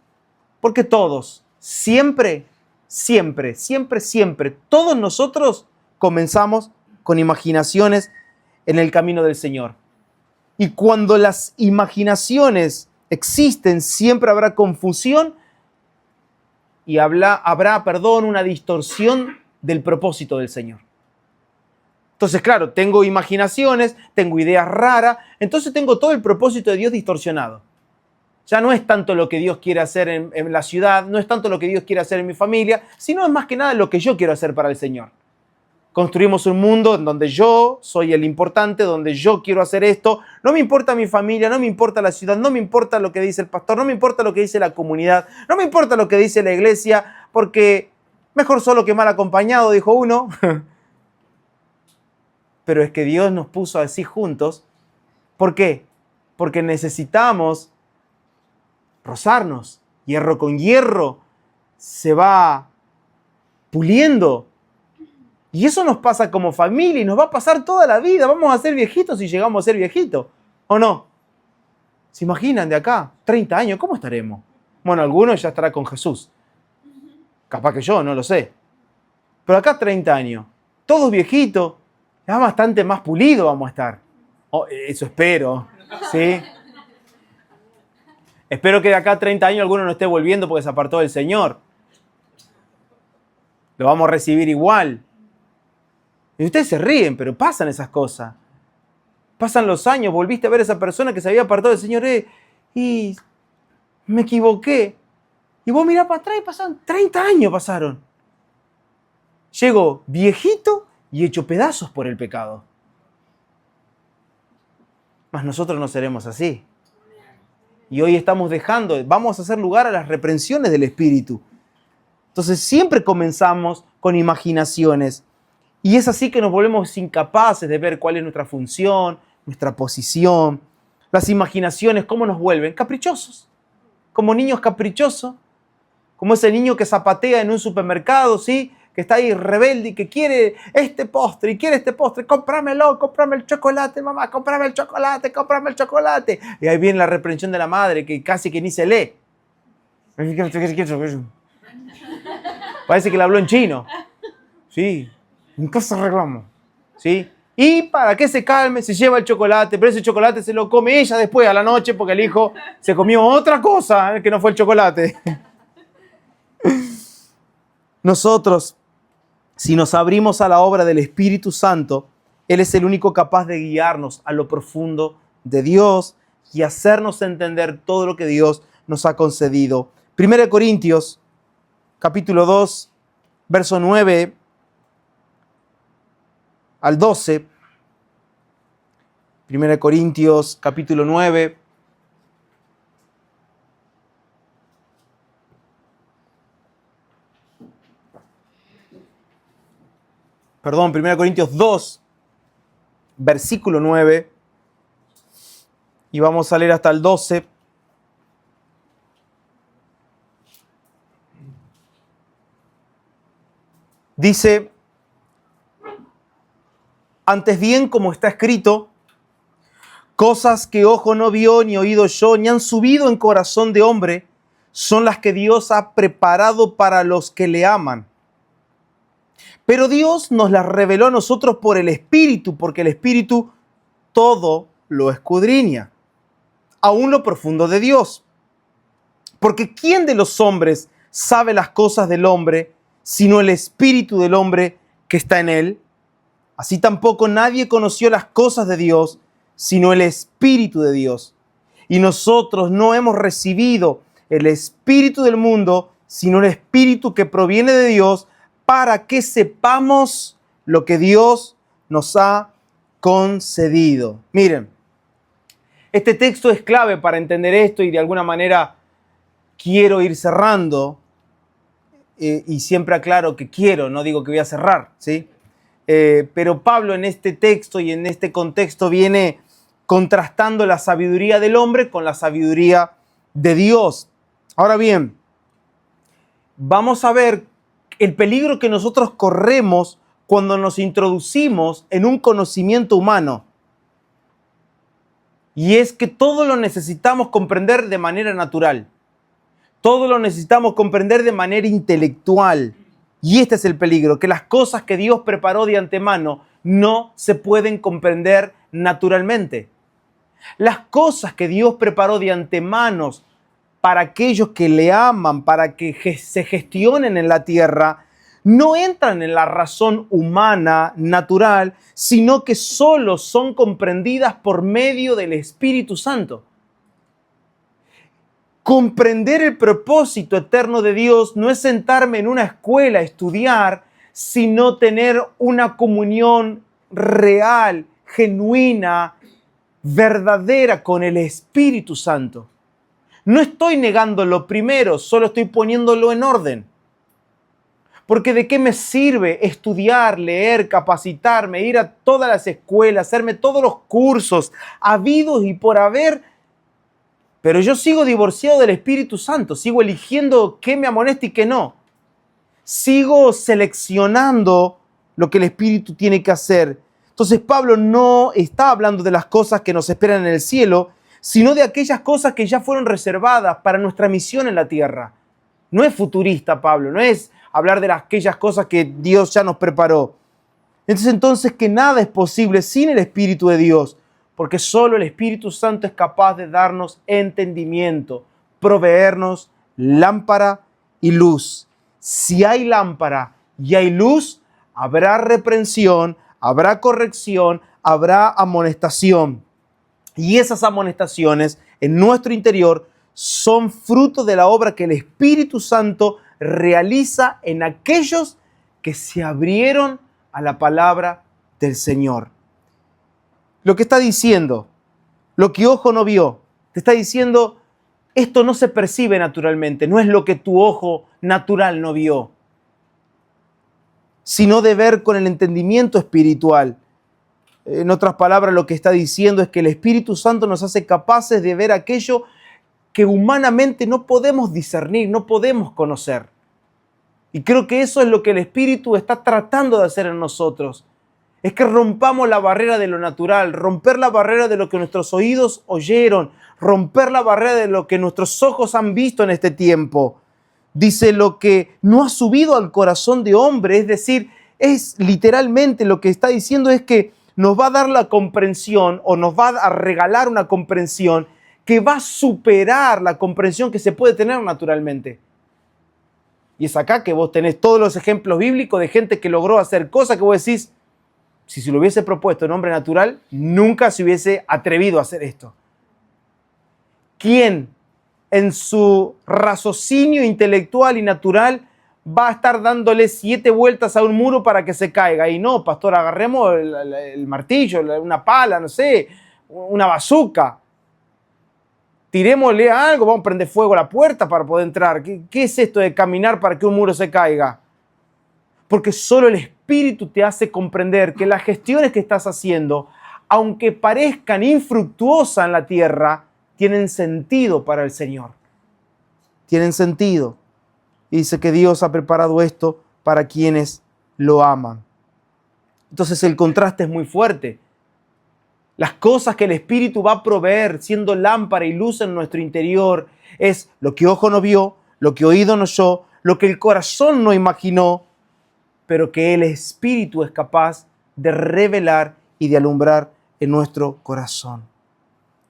Porque todos, siempre, todos nosotros comenzamos con imaginaciones en el camino del Señor. Y cuando las imaginaciones existen, siempre habrá confusión y habrá, una distorsión del propósito del Señor. Entonces, claro, tengo imaginaciones, tengo ideas raras, entonces tengo todo el propósito de Dios distorsionado. Ya no es tanto lo que Dios quiere hacer en la ciudad, no es tanto lo que Dios quiere hacer en mi familia, sino es más que nada lo que yo quiero hacer para el Señor. Construimos un mundo en donde yo soy el importante, donde yo quiero hacer esto. No me importa mi familia, no me importa la ciudad, no me importa lo que dice el pastor, no me importa lo que dice la comunidad, no me importa lo que dice la iglesia, porque mejor solo que mal acompañado, dijo uno. pero es que Dios nos puso así juntos. ¿Por qué? Porque necesitamos rozarnos. Hierro con hierro se va puliendo. Y eso nos pasa como familia y nos va a pasar toda la vida. Vamos a ser viejitos si llegamos a ser viejitos. ¿O no? ¿Se imaginan de acá? 30 años, ¿cómo estaremos? Bueno, algunos ya estará con Jesús. Capaz que yo, no lo sé. Pero acá 30 años. Todos viejitos. Ya bastante más pulido vamos a estar. Oh, eso espero. ¿Sí? Espero que de acá a 30 años alguno no esté volviendo porque se apartó del Señor. Lo vamos a recibir igual. Y ustedes se ríen, pero pasan esas cosas. Pasan los años, volviste a ver a esa persona que se había apartado del Señor y me equivoqué. Y vos mirás para atrás y pasaron 30 años pasaron. Llego viejito y hecho pedazos por el pecado. Mas nosotros no seremos así. Y hoy estamos vamos a hacer lugar a las reprensiones del Espíritu. Entonces siempre comenzamos con imaginaciones. Y es así que nos volvemos incapaces de ver cuál es nuestra función, nuestra posición. Las imaginaciones, ¿cómo nos vuelven? Caprichosos. Como niños caprichosos. Como ese niño que zapatea en un supermercado, ¿sí? Que está ahí rebelde y que quiere este postre y quiere este postre. Cómpramelo, cómprame el chocolate, mamá, cómprame el chocolate, cómprame el chocolate. Y ahí viene la reprensión de la madre que casi que ni se lee. Parece que le habló en chino. Sí. En casa arreglamos. ¿Sí? Y para que se calme, se lleva el chocolate, pero ese chocolate se lo come ella después a la noche porque el hijo se comió otra cosa que no fue el chocolate. Nosotros, si nos abrimos a la obra del Espíritu Santo, Él es el único capaz de guiarnos a lo profundo de Dios y hacernos entender todo lo que Dios nos ha concedido. 1 Corintios, capítulo 2, verso 9 al 12. 1 Corintios, capítulo 9. Perdón, 1 Corintios 2, versículo 9. Y vamos a leer hasta el 12. Dice: antes bien, como está escrito, cosas que ojo no vio, ni oído yo, ni han subido en corazón de hombre, son las que Dios ha preparado para los que le aman. Pero Dios nos las reveló a nosotros por el Espíritu, porque el Espíritu todo lo escudriña, aún lo profundo de Dios. Porque ¿quién de los hombres sabe las cosas del hombre, sino el Espíritu del hombre que está en él? Así tampoco nadie conoció las cosas de Dios, sino el Espíritu de Dios. Y nosotros no hemos recibido el espíritu del mundo, sino el Espíritu que proviene de Dios, para que sepamos lo que Dios nos ha concedido. Miren, este texto es clave para entender esto y de alguna manera quiero ir cerrando. Y siempre aclaro que quiero, no digo que voy a cerrar, ¿sí? Pero Pablo en este texto y en este contexto viene contrastando la sabiduría del hombre con la sabiduría de Dios. Ahora bien, vamos a ver el peligro que nosotros corremos cuando nos introducimos en un conocimiento humano. Y es que todo lo necesitamos comprender de manera natural. Todo lo necesitamos comprender de manera intelectual. Y este es el peligro, que las cosas que Dios preparó de antemano no se pueden comprender naturalmente. Las cosas que Dios preparó de antemano para aquellos que le aman, para que se gestionen en la tierra, no entran en la razón humana, natural, sino que solo son comprendidas por medio del Espíritu Santo. Comprender el propósito eterno de Dios no es sentarme en una escuela a estudiar, sino tener una comunión real, genuina, verdadera con el Espíritu Santo. No estoy negando lo primero, solo estoy poniéndolo en orden. Porque ¿de qué me sirve estudiar, leer, capacitarme, ir a todas las escuelas, hacerme todos los cursos habidos y por haber? Pero yo sigo divorciado del Espíritu Santo, sigo eligiendo qué me amonesta y qué no. Sigo seleccionando lo que el Espíritu tiene que hacer. Entonces Pablo no está hablando de las cosas que nos esperan en el cielo, sino de aquellas cosas que ya fueron reservadas para nuestra misión en la tierra. No es futurista Pablo, no es hablar de aquellas cosas que Dios ya nos preparó. Entonces que nada es posible sin el Espíritu de Dios, porque solo el Espíritu Santo es capaz de darnos entendimiento, proveernos lámpara y luz. Si hay lámpara y hay luz, habrá reprensión, habrá corrección, habrá amonestación. Y esas amonestaciones en nuestro interior son fruto de la obra que el Espíritu Santo realiza en aquellos que se abrieron a la palabra del Señor. Lo que está diciendo, lo que ojo no vio, te está diciendo, esto no se percibe naturalmente, no es lo que tu ojo natural no vio, sino de ver con el entendimiento espiritual. En otras palabras, lo que está diciendo es que el Espíritu Santo nos hace capaces de ver aquello que humanamente no podemos discernir, no podemos conocer. Y creo que eso es lo que el Espíritu está tratando de hacer en nosotros. Es que rompamos la barrera de lo natural, romper la barrera de lo que nuestros oídos oyeron, romper la barrera de lo que nuestros ojos han visto en este tiempo. Dice lo que no ha subido al corazón de hombre, es decir, es literalmente lo que está diciendo es que nos va a dar la comprensión o nos va a regalar una comprensión que va a superar la comprensión que se puede tener naturalmente. Y es acá que vos tenés todos los ejemplos bíblicos de gente que logró hacer cosas que vos decís, si se lo hubiese propuesto un hombre natural, nunca se hubiese atrevido a hacer esto. ¿Quién en su raciocinio intelectual y natural va a estar dándole 7 vueltas a un muro para que se caiga? Y no, pastor, agarremos el martillo, una pala, no sé, una bazuca. Tirémosle algo, vamos a prender fuego a la puerta para poder entrar. ¿Qué es esto de caminar para que un muro se caiga? Porque solo el Espíritu te hace comprender que las gestiones que estás haciendo, aunque parezcan infructuosas en la tierra, tienen sentido para el Señor. Tienen sentido. Y dice que Dios ha preparado esto para quienes lo aman. Entonces el contraste es muy fuerte. Las cosas que el Espíritu va a proveer, siendo lámpara y luz en nuestro interior, es lo que ojo no vio, lo que oído no oyó, lo que el corazón no imaginó, pero que el Espíritu es capaz de revelar y de alumbrar en nuestro corazón.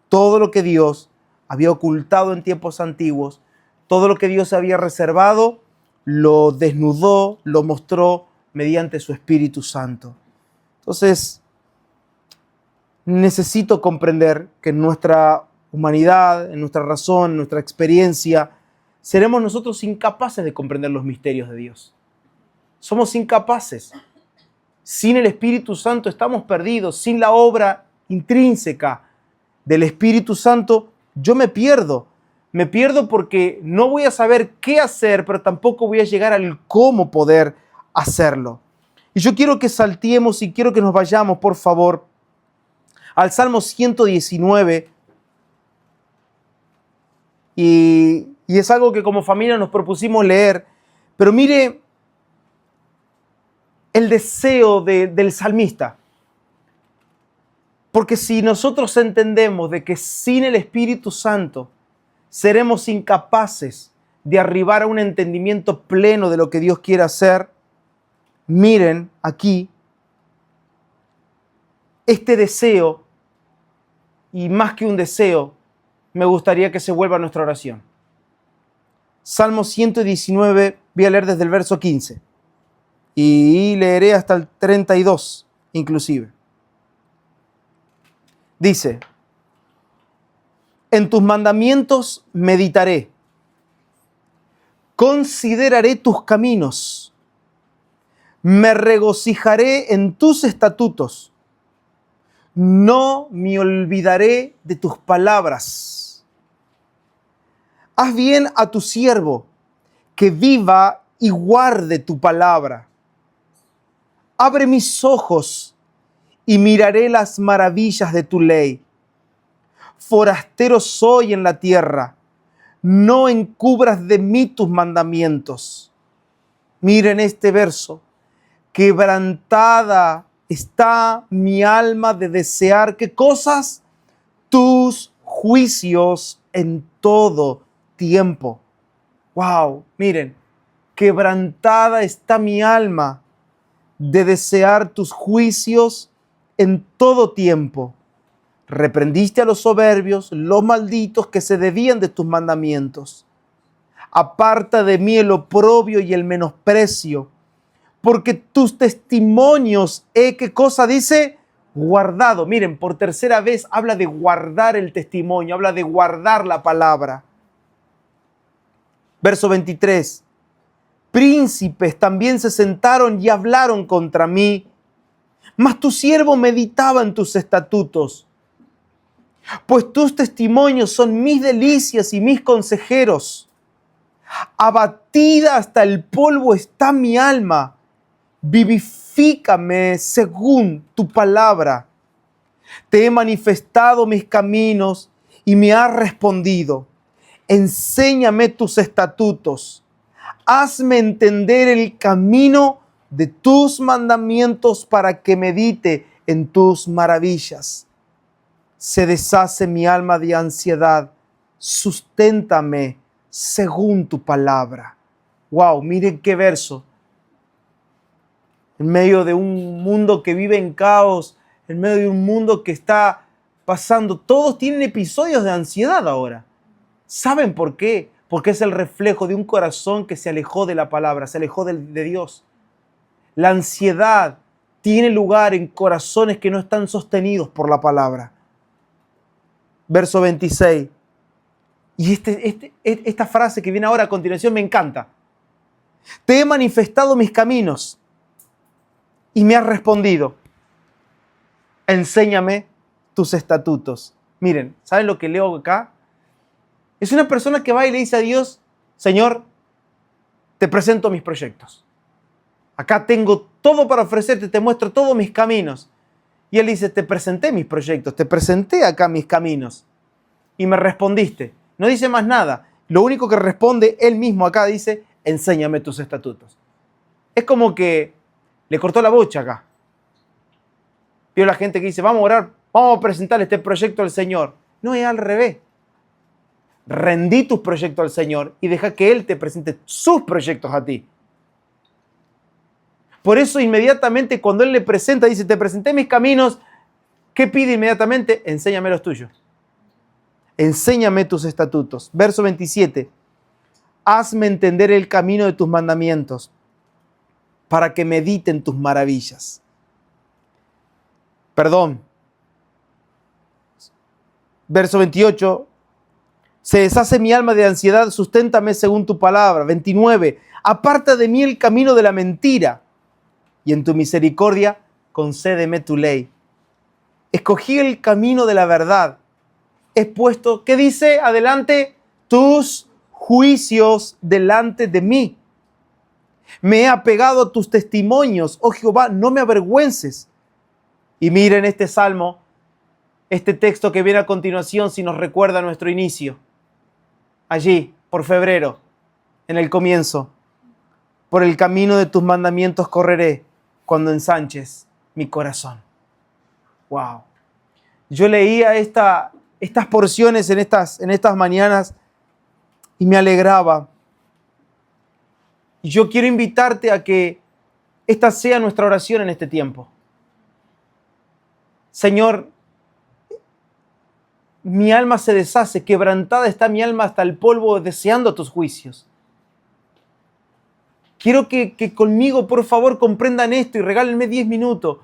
Todo lo que Dios había ocultado en tiempos antiguos, todo lo que Dios había reservado, lo desnudó, lo mostró mediante su Espíritu Santo. Entonces, necesito comprender que en nuestra humanidad, en nuestra razón, en nuestra experiencia, seremos nosotros incapaces de comprender los misterios de Dios. Somos incapaces. Sin el Espíritu Santo estamos perdidos. Sin la obra intrínseca del Espíritu Santo, yo me pierdo. Me pierdo porque no voy a saber qué hacer, pero tampoco voy a llegar al cómo poder hacerlo. Y yo quiero que saltemos y quiero que nos vayamos, por favor, al Salmo 119. Y es algo que como familia nos propusimos leer. Pero mire el deseo del salmista. Porque si nosotros entendemos de que sin el Espíritu Santo seremos incapaces de arribar a un entendimiento pleno de lo que Dios quiere hacer, miren aquí este deseo, y más que un deseo, me gustaría que se vuelva nuestra oración. Salmo 119, voy a leer desde el verso 15 y leeré hasta el 32 inclusive. Dice: en tus mandamientos meditaré, consideraré tus caminos, me regocijaré en tus estatutos, no me olvidaré de tus palabras. Haz bien a tu siervo, que viva y guarde tu palabra. Abre mis ojos y miraré las maravillas de tu ley. Forastero soy en la tierra, no encubras de mí tus mandamientos. Miren este verso. Quebrantada está mi alma de desear, ¿qué cosas? Tus juicios en todo tiempo. Wow, miren, quebrantada está mi alma de desear tus juicios en todo tiempo. Reprendiste a los soberbios, los malditos que se desvían de tus mandamientos. Aparta de mí el oprobio y el menosprecio, porque tus testimonios he, ¿qué cosa dice? Guardado. Miren, por tercera vez habla de guardar el testimonio, habla de guardar la palabra. Verso 23. Príncipes también se sentaron y hablaron contra mí, mas tu siervo meditaba en tus estatutos. Pues tus testimonios son mis delicias y mis consejeros. Abatida hasta el polvo está mi alma. Vivifícame según tu palabra. Te he manifestado mis caminos y me has respondido. Enséñame tus estatutos. Hazme entender el camino de tus mandamientos para que medite en tus maravillas. Se deshace mi alma de ansiedad. Susténtame según tu palabra. Wow, miren qué verso. En medio de un mundo que vive en caos, en medio de un mundo que está pasando, todos tienen episodios de ansiedad ahora. ¿Saben por qué? Porque es el reflejo de un corazón que se alejó de la palabra, se alejó de Dios. La ansiedad tiene lugar en corazones que no están sostenidos por la palabra. Verso 26. Y esta frase que viene ahora a continuación me encanta. Te he manifestado mis caminos y me has respondido. Enséñame tus estatutos. Miren, ¿saben lo que leo acá? Es una persona que va y le dice a Dios, Señor, te presento mis proyectos. Acá tengo todo para ofrecerte, te muestro todos mis caminos. Y él dice, te presenté mis proyectos, te presenté acá mis caminos. Y me respondiste. No dice más nada. Lo único que responde él mismo acá dice, enséñame tus estatutos. Es como que le cortó la bocha acá. Vio la gente que dice, vamos a orar, vamos a presentar este proyecto al Señor. No, es al revés. Rendí tus proyectos al Señor y deja que Él te presente sus proyectos a ti. Por eso inmediatamente cuando Él le presenta, dice, te presenté mis caminos, ¿qué pide inmediatamente? Enséñame los tuyos. Enséñame tus estatutos. Verso 27. Hazme entender el camino de tus mandamientos para que medite en tus maravillas. Perdón. Verso 28. Se deshace mi alma de ansiedad, susténtame según tu palabra. 29. Aparta de mí el camino de la mentira y en tu misericordia concédeme tu ley. Escogí el camino de la verdad. He puesto, ¿qué dice? Adelante, tus juicios delante de mí. Me he apegado a tus testimonios, oh Jehová, no me avergüences. Y miren este salmo, este texto que viene a continuación, si nos recuerda nuestro inicio. Allí, por febrero, en el comienzo. Por el camino de tus mandamientos correré cuando ensanches mi corazón. Wow. Yo leía estas porciones en estas mañanas y me alegraba. Y yo quiero invitarte a que esta sea nuestra oración en este tiempo. Señor, mi alma se deshace, quebrantada está mi alma hasta el polvo, deseando tus juicios. Quiero que conmigo, por favor, comprendan esto y regálenme 10 minutos.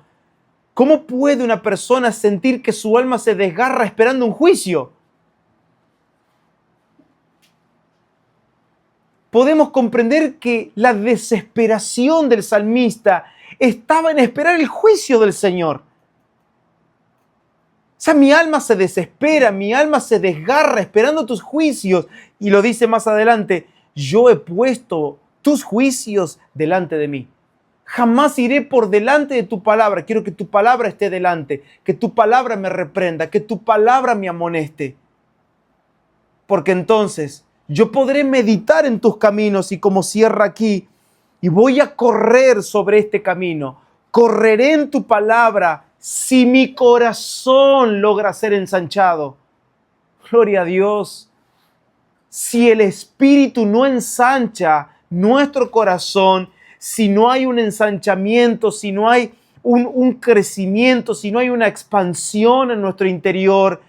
¿Cómo puede una persona sentir que su alma se desgarra esperando un juicio? Podemos comprender que la desesperación del salmista estaba en esperar el juicio del Señor. O sea, mi alma se desespera, mi alma se desgarra esperando tus juicios. Y lo dice más adelante, yo he puesto tus juicios delante de mí. Jamás iré por delante de tu palabra. Quiero que tu palabra esté delante, que tu palabra me reprenda, que tu palabra me amoneste. Porque entonces yo podré meditar en tus caminos y como cierra aquí, y voy a correr sobre este camino. Correré en tu palabra si mi corazón logra ser ensanchado. Gloria a Dios. Si el Espíritu no ensancha nuestro corazón, si no hay un ensanchamiento, si no hay un crecimiento, si no hay una expansión en nuestro interior,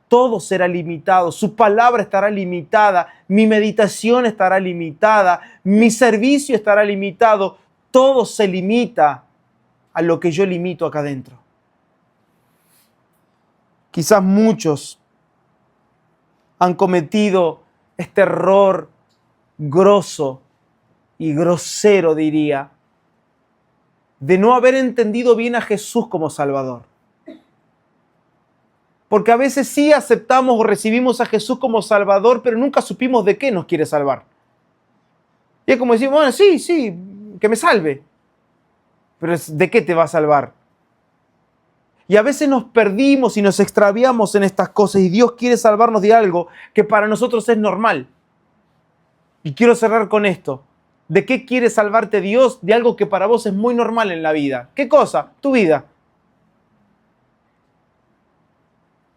todo será limitado. Su palabra estará limitada, mi meditación estará limitada, mi servicio estará limitado. Todo se limita a lo que yo limito acá adentro. Quizás muchos han cometido este error grosso y grosero, diría, de no haber entendido bien a Jesús como Salvador. Porque a veces sí aceptamos o recibimos a Jesús como Salvador, pero nunca supimos de qué nos quiere salvar. Y es como decir, bueno, sí, que me salve. Pero ¿de qué te va a salvar? Y a veces nos perdimos y nos extraviamos en estas cosas y Dios quiere salvarnos de algo que para nosotros es normal. Y quiero cerrar con esto. ¿De qué quiere salvarte Dios? De algo que para vos es muy normal en la vida. ¿Qué cosa? Tu vida.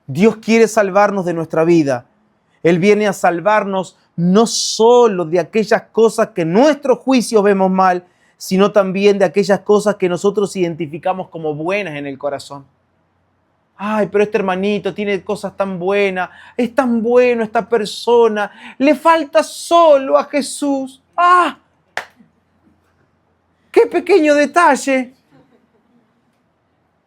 Dios quiere salvarnos de nuestra vida. Él viene a salvarnos no solo de aquellas cosas que en nuestros juicios vemos mal, sino también de aquellas cosas que nosotros identificamos como buenas en el corazón. Ay, pero este hermanito tiene cosas tan buenas, es tan bueno esta persona, le falta solo a Jesús. ¡Ah! ¡Qué pequeño detalle!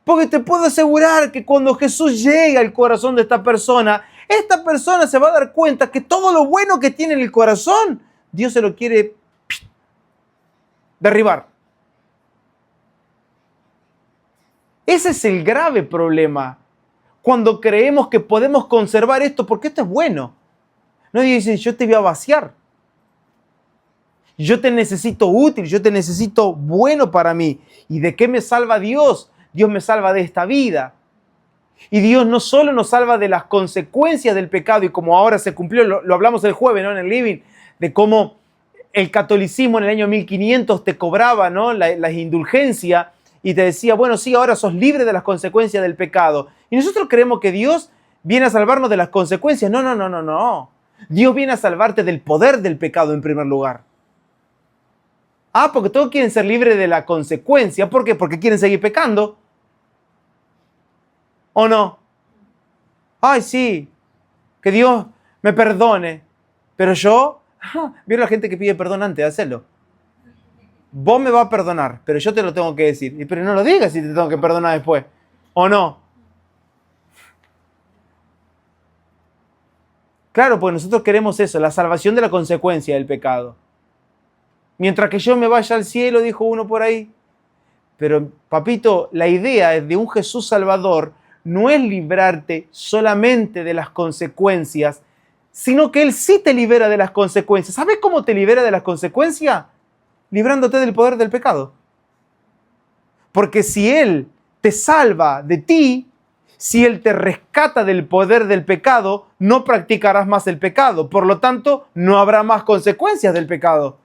Porque te puedo asegurar que cuando Jesús llega al corazón de esta persona se va a dar cuenta que todo lo bueno que tiene en el corazón, Dios se lo quiere derribar. Ese es el grave problema. Cuando creemos que podemos conservar esto, porque esto es bueno. No dice, yo te voy a vaciar. Yo te necesito útil, yo te necesito bueno para mí. ¿Y de qué me salva Dios? Dios me salva de esta vida. Y Dios no solo nos salva de las consecuencias del pecado, y como ahora se cumplió, lo hablamos el jueves, ¿no? En el living, de cómo el catolicismo en el año 1500 te cobraba, ¿no? la indulgencia y te decía, bueno, sí, ahora sos libre de las consecuencias del pecado. Y nosotros creemos que Dios viene a salvarnos de las consecuencias. No. Dios viene a salvarte del poder del pecado en primer lugar. Ah, porque todos quieren ser libres de la consecuencia. ¿Por qué? Porque quieren seguir pecando. ¿O no? Ay, sí, que Dios me perdone. Pero yo, ¿vieron la gente que pide perdón antes de hacerlo? Vos me vas a perdonar, pero yo te lo tengo que decir. Pero no lo digas si te tengo que perdonar después. ¿O no? Claro, porque nosotros queremos eso, la salvación de la consecuencia del pecado. Mientras que yo me vaya al cielo, dijo uno por ahí. Pero, papito, la idea de un Jesús Salvador no es librarte solamente de las consecuencias, sino que Él sí te libera de las consecuencias. ¿Sabes cómo te libera de las consecuencias? Librándote del poder del pecado. Porque si Él te salva de ti, si Él te rescata del poder del pecado, no practicarás más el pecado. Por lo tanto, no habrá más consecuencias del pecado.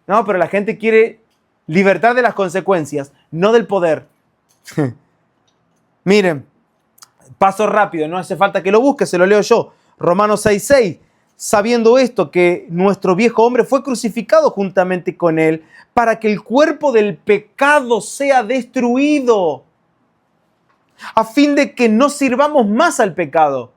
No, pero la gente quiere libertad de las consecuencias, no del poder. Miren, paso rápido, no hace falta que lo busque, se lo leo yo. Romanos 6:6. Sabiendo esto, que nuestro viejo hombre fue crucificado juntamente con él, para que el cuerpo del pecado sea destruido, a fin de que no sirvamos más al pecado.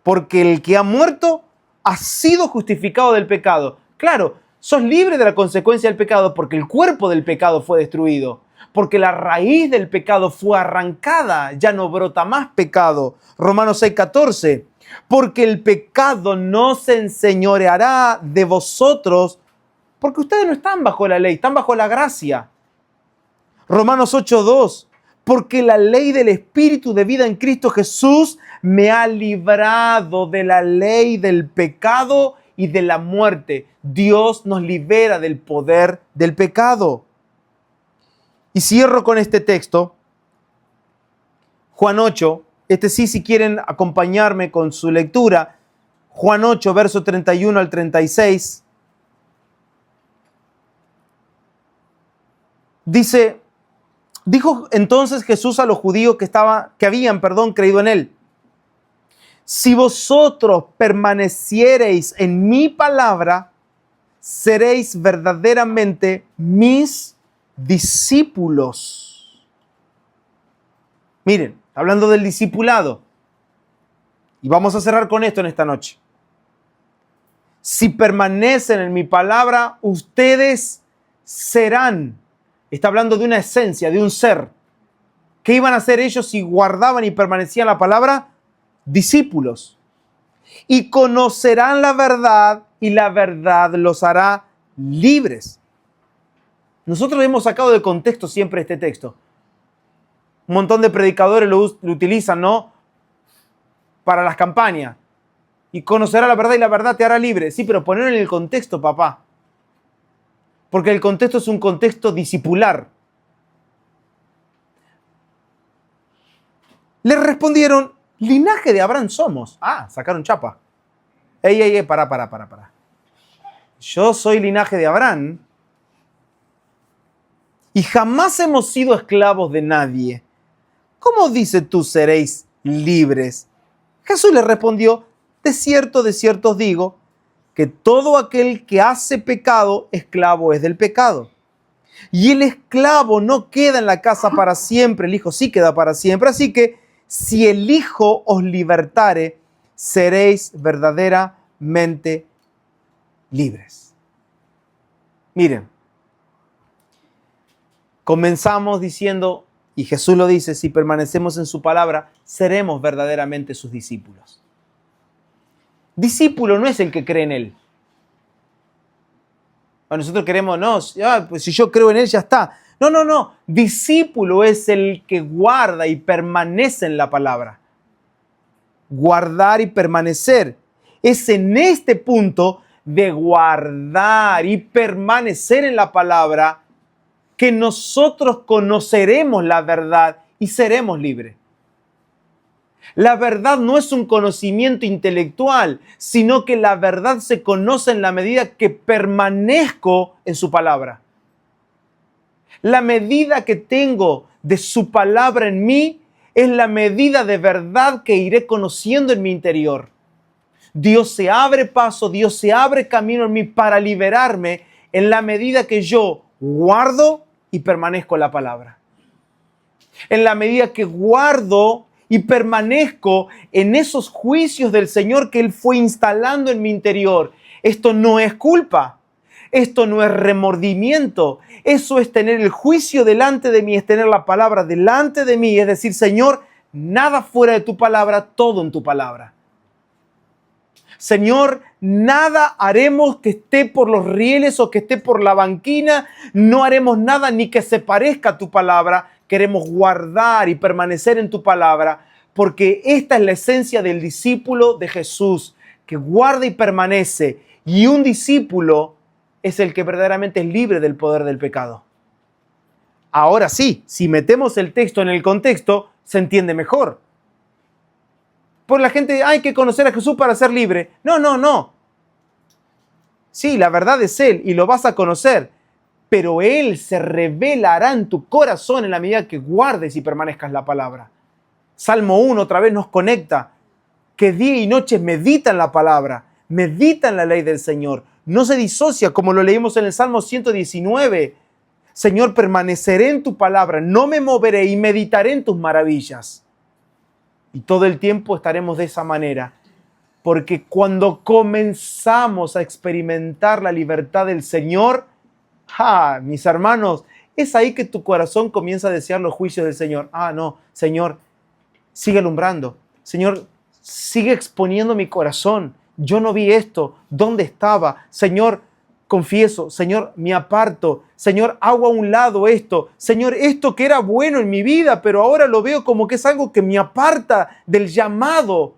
Porque el que ha muerto ha sido justificado del pecado. Claro, sos libre de la consecuencia del pecado porque el cuerpo del pecado fue destruido. Porque la raíz del pecado fue arrancada, ya no brota más pecado. Romanos 6:14. Porque el pecado no se enseñoreará de vosotros, porque ustedes no están bajo la ley, están bajo la gracia. Romanos 8:2. Porque la ley del Espíritu de vida en Cristo Jesús me ha librado de la ley del pecado y de la muerte. Dios nos libera del poder del pecado. Y cierro con este texto, Juan 8, si quieren acompañarme con su lectura, Juan 8, verso 31 al 36, dice, dijo entonces Jesús a los judíos que habían creído en él: si vosotros permaneciereis en mi palabra, seréis verdaderamente mis discípulos. Miren, hablando del discipulado, y vamos a cerrar con esto en esta noche. Si permanecen en mi palabra, ustedes serán. Está hablando de una esencia, de un ser. ¿Qué iban a hacer ellos si guardaban y permanecían la palabra? Discípulos. Y conocerán la verdad, y la verdad los hará libres. Nosotros hemos sacado de contexto siempre este texto. Un montón de predicadores lo utilizan, ¿no?, para las campañas. Y conocerá la verdad y la verdad te hará libre. Sí, pero ponerlo en el contexto, papá. Porque el contexto es un contexto discipular. Les respondieron: linaje de Abraham somos. Ah, sacaron chapa. Pará. Yo soy linaje de Abraham y jamás hemos sido esclavos de nadie. ¿Cómo dice tú seréis libres? Jesús le respondió: de cierto os digo, que todo aquel que hace pecado, esclavo es del pecado. Y el esclavo no queda en la casa para siempre, el Hijo sí queda para siempre. Así que si el Hijo os libertare, seréis verdaderamente libres. Miren, comenzamos diciendo, y Jesús lo dice, si permanecemos en su palabra, seremos verdaderamente sus discípulos. Discípulo no es el que cree en él. Bueno, nosotros queremos, no, pues si yo creo en él ya está. No. Discípulo es el que guarda y permanece en la palabra. Guardar y permanecer. Es en este punto de guardar y permanecer en la palabra que nosotros conoceremos la verdad y seremos libres. La verdad no es un conocimiento intelectual, sino que la verdad se conoce en la medida que permanezco en su palabra. La medida que tengo de su palabra en mí es la medida de verdad que iré conociendo en mi interior. Dios se abre paso, Dios se abre camino en mí para liberarme en la medida que yo guardo y permanezco en la palabra. En la medida que guardo y permanezco en esos juicios del Señor que Él fue instalando en mi interior. Esto no es culpa, esto no es remordimiento, eso es tener el juicio delante de mí, es tener la palabra delante de mí, es decir, Señor, nada fuera de tu palabra, todo en tu palabra. Señor, nada haremos que esté por los rieles o que esté por la banquina, no haremos nada ni que se parezca a tu palabra. Queremos guardar y permanecer en tu palabra, porque esta es la esencia del discípulo de Jesús, que guarda y permanece. Y un discípulo es el que verdaderamente es libre del poder del pecado. Ahora sí, si metemos el texto en el contexto, se entiende mejor. Por la gente, hay que conocer a Jesús para ser libre. No. Sí, la verdad es Él y lo vas a conocer. Pero Él se revelará en tu corazón en la medida que guardes y permanezcas la palabra. Salmo 1 otra vez nos conecta, que día y noche medita en la palabra, medita en la ley del Señor. No se disocia como lo leímos en el Salmo 119. Señor, permaneceré en tu palabra, no me moveré y meditaré en tus maravillas. Y todo el tiempo estaremos de esa manera, porque cuando comenzamos a experimentar la libertad del Señor, mis hermanos, es ahí que tu corazón comienza a desear los juicios del Señor. No, Señor, sigue alumbrando. Señor, sigue exponiendo mi corazón. Yo no vi esto. ¿Dónde estaba? Señor, confieso. Señor, me aparto. Señor, hago a un lado esto. Señor, esto que era bueno en mi vida, pero ahora lo veo como que es algo que me aparta del llamado.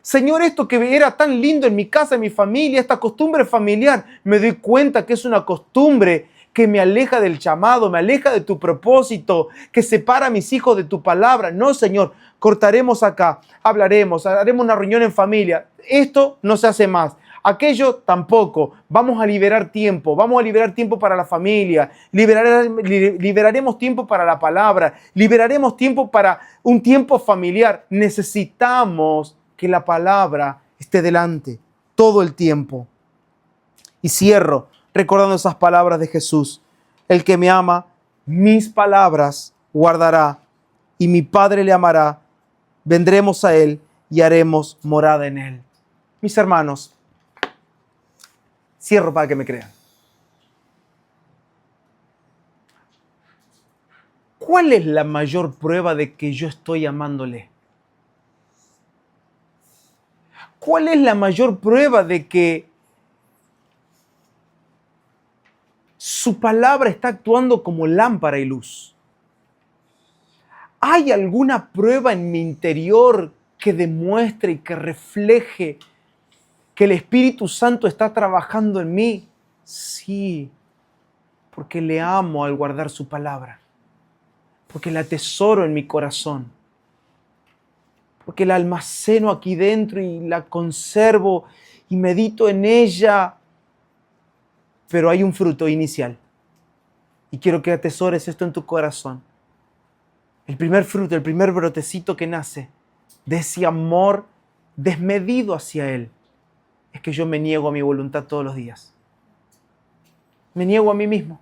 Señor, esto que era tan lindo en mi casa, en mi familia, esta costumbre familiar, me doy cuenta que es una costumbre que me aleja del llamado, me aleja de tu propósito, que separa a mis hijos de tu palabra. No, Señor, cortaremos acá, hablaremos, haremos una reunión en familia. Esto no se hace más. Aquello tampoco. Vamos a liberar tiempo para la familia, liberaremos tiempo para la palabra, liberaremos tiempo para un tiempo familiar. Necesitamos que la palabra esté delante todo el tiempo. Y cierro recordando esas palabras de Jesús. El que me ama, mis palabras guardará, y mi Padre le amará. Vendremos a él y haremos morada en él. Mis hermanos, cierro para que me crean. ¿Cuál es la mayor prueba de que yo estoy amándole? ¿Cuál es la mayor prueba de que su palabra está actuando como lámpara y luz? ¿Hay alguna prueba en mi interior que demuestre y que refleje que el Espíritu Santo está trabajando en mí? Sí, porque le amo al guardar su palabra, porque la atesoro en mi corazón, porque la almaceno aquí dentro y la conservo y medito en ella. Pero hay un fruto inicial y quiero que atesores esto en tu corazón. El primer fruto, el primer brotecito que nace de ese amor desmedido hacia Él, es que yo me niego a mi voluntad todos los días. Me niego a mí mismo.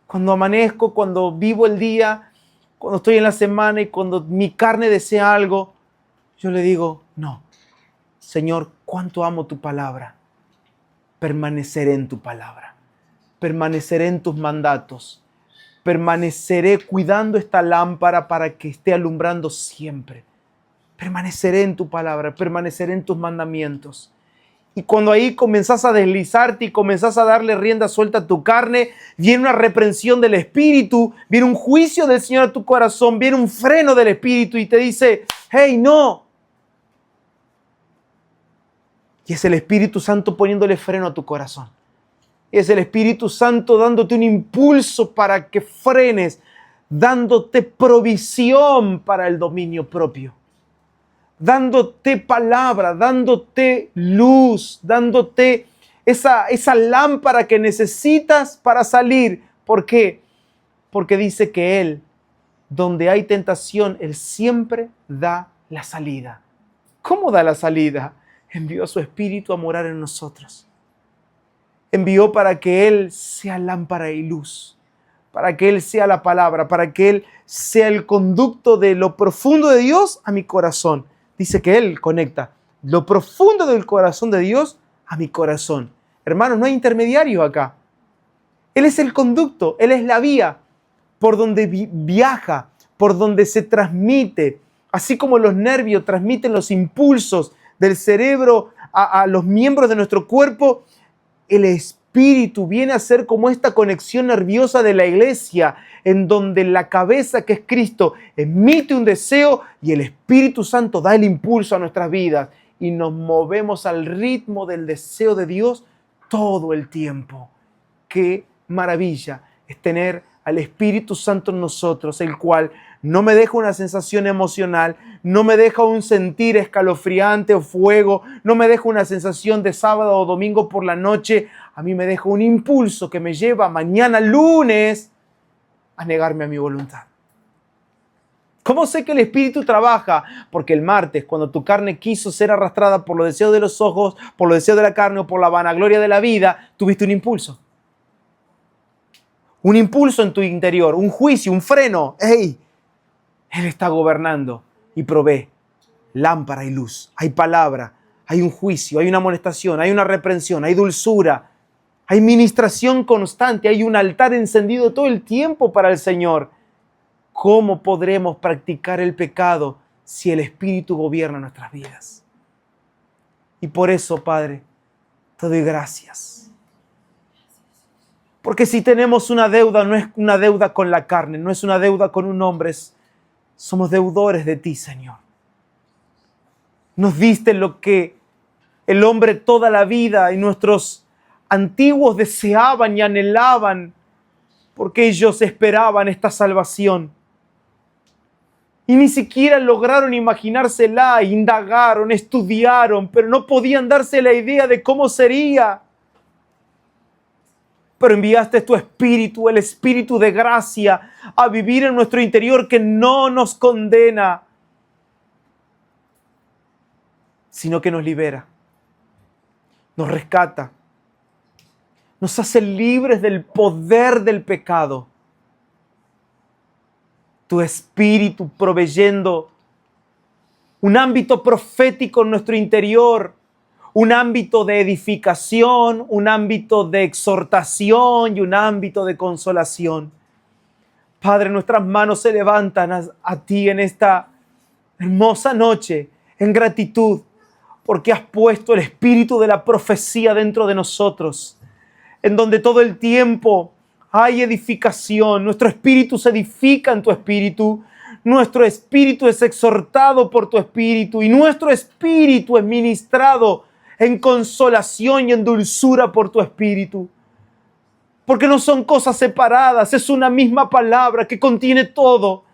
Cuando amanezco, cuando vivo el día, cuando estoy en la semana y cuando mi carne desea algo, yo le digo, no, Señor, cuánto amo tu palabra. Permaneceré en tu palabra. Permaneceré en tus mandatos. Permaneceré cuidando esta lámpara para que esté alumbrando siempre. Permaneceré en tu palabra, permaneceré en tus mandamientos. Y cuando ahí comenzás a deslizarte y comenzás a darle rienda suelta a tu carne, viene una reprensión del Espíritu, viene un juicio del Señor a tu corazón, viene un freno del Espíritu y te dice, hey, no. Y es el Espíritu Santo poniéndole freno a tu corazón. Es el Espíritu Santo dándote un impulso para que frenes, dándote provisión para el dominio propio, dándote palabra, dándote luz, dándote esa lámpara que necesitas para salir. ¿Por qué? Porque dice que Él, donde hay tentación, Él siempre da la salida. ¿Cómo da la salida? Envió a su Espíritu a morar en nosotros. Envió para que Él sea lámpara y luz, para que Él sea la palabra, para que Él sea el conducto de lo profundo de Dios a mi corazón. Dice que Él conecta lo profundo del corazón de Dios a mi corazón. Hermanos, no hay intermediario acá. Él es el conducto, Él es la vía por donde viaja, por donde se transmite. Así como los nervios transmiten los impulsos del cerebro a los miembros de nuestro cuerpo, el Espíritu viene a ser como esta conexión nerviosa de la iglesia, en donde la cabeza, que es Cristo, emite un deseo y el Espíritu Santo da el impulso a nuestras vidas y nos movemos al ritmo del deseo de Dios todo el tiempo. Qué maravilla es tener al Espíritu Santo en nosotros, el cual no me deja una sensación emocional, no me deja un sentir escalofriante o fuego, no me deja una sensación de sábado o domingo por la noche. A mí me deja un impulso que me lleva mañana lunes a negarme a mi voluntad. ¿Cómo sé que el Espíritu trabaja? Porque el martes, cuando tu carne quiso ser arrastrada por los deseos de los ojos, por los deseos de la carne o por la vanagloria de la vida, tuviste un impulso. Un impulso en tu interior, un juicio, un freno. ¡Ey! Él está gobernando y provee lámpara y luz. Hay palabra, hay un juicio, hay una amonestación, hay una reprensión, hay dulzura, hay ministración constante, hay un altar encendido todo el tiempo para el Señor. ¿Cómo podremos practicar el pecado si el Espíritu gobierna nuestras vidas? Y por eso, Padre, te doy gracias. Porque si tenemos una deuda, no es una deuda con la carne, no es una deuda con un hombre, somos deudores de ti, Señor. Nos diste lo que el hombre toda la vida y nuestros antiguos deseaban y anhelaban, porque ellos esperaban esta salvación. Y ni siquiera lograron imaginársela, indagaron, estudiaron, pero no podían darse la idea de cómo sería. Pero enviaste tu Espíritu, el Espíritu de gracia, a vivir en nuestro interior, que no nos condena, sino que nos libera, nos rescata, nos hace libres del poder del pecado. Tu Espíritu proveyendo un ámbito profético en nuestro interior, un ámbito de edificación, un ámbito de exhortación y un ámbito de consolación. Padre, nuestras manos se levantan a ti en esta hermosa noche en gratitud, porque has puesto el espíritu de la profecía dentro de nosotros, en donde todo el tiempo hay edificación. Nuestro espíritu se edifica en tu espíritu, nuestro espíritu es exhortado por tu espíritu y nuestro espíritu es ministrado en consolación y en dulzura por tu espíritu. Porque no son cosas separadas, es una misma palabra que contiene todo.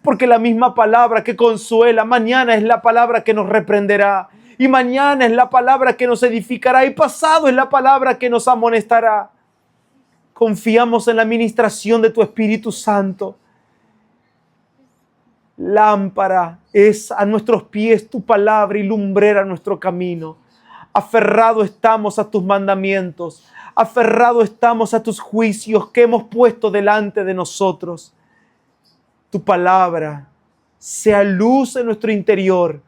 Porque la misma palabra que consuela, mañana es la palabra que nos reprenderá, y mañana es la palabra que nos edificará, y pasado es la palabra que nos amonestará. Confiamos en la ministración de tu Espíritu Santo. Lámpara es a nuestros pies tu palabra y lumbrera nuestro camino. Aferrado estamos a tus mandamientos, aferrado estamos a tus juicios que hemos puesto delante de nosotros. Tu palabra sea luz en nuestro interior,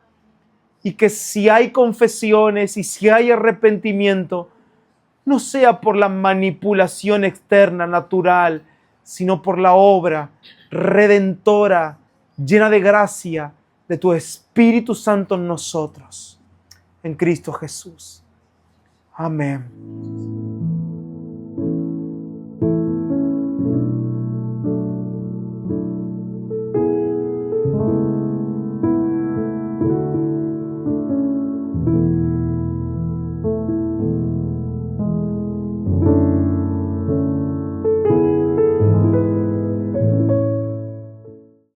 y que si hay confesiones y si hay arrepentimiento, no sea por la manipulación externa, natural, sino por la obra redentora, llena de gracia, de tu Espíritu Santo en nosotros. En Cristo Jesús. Amén.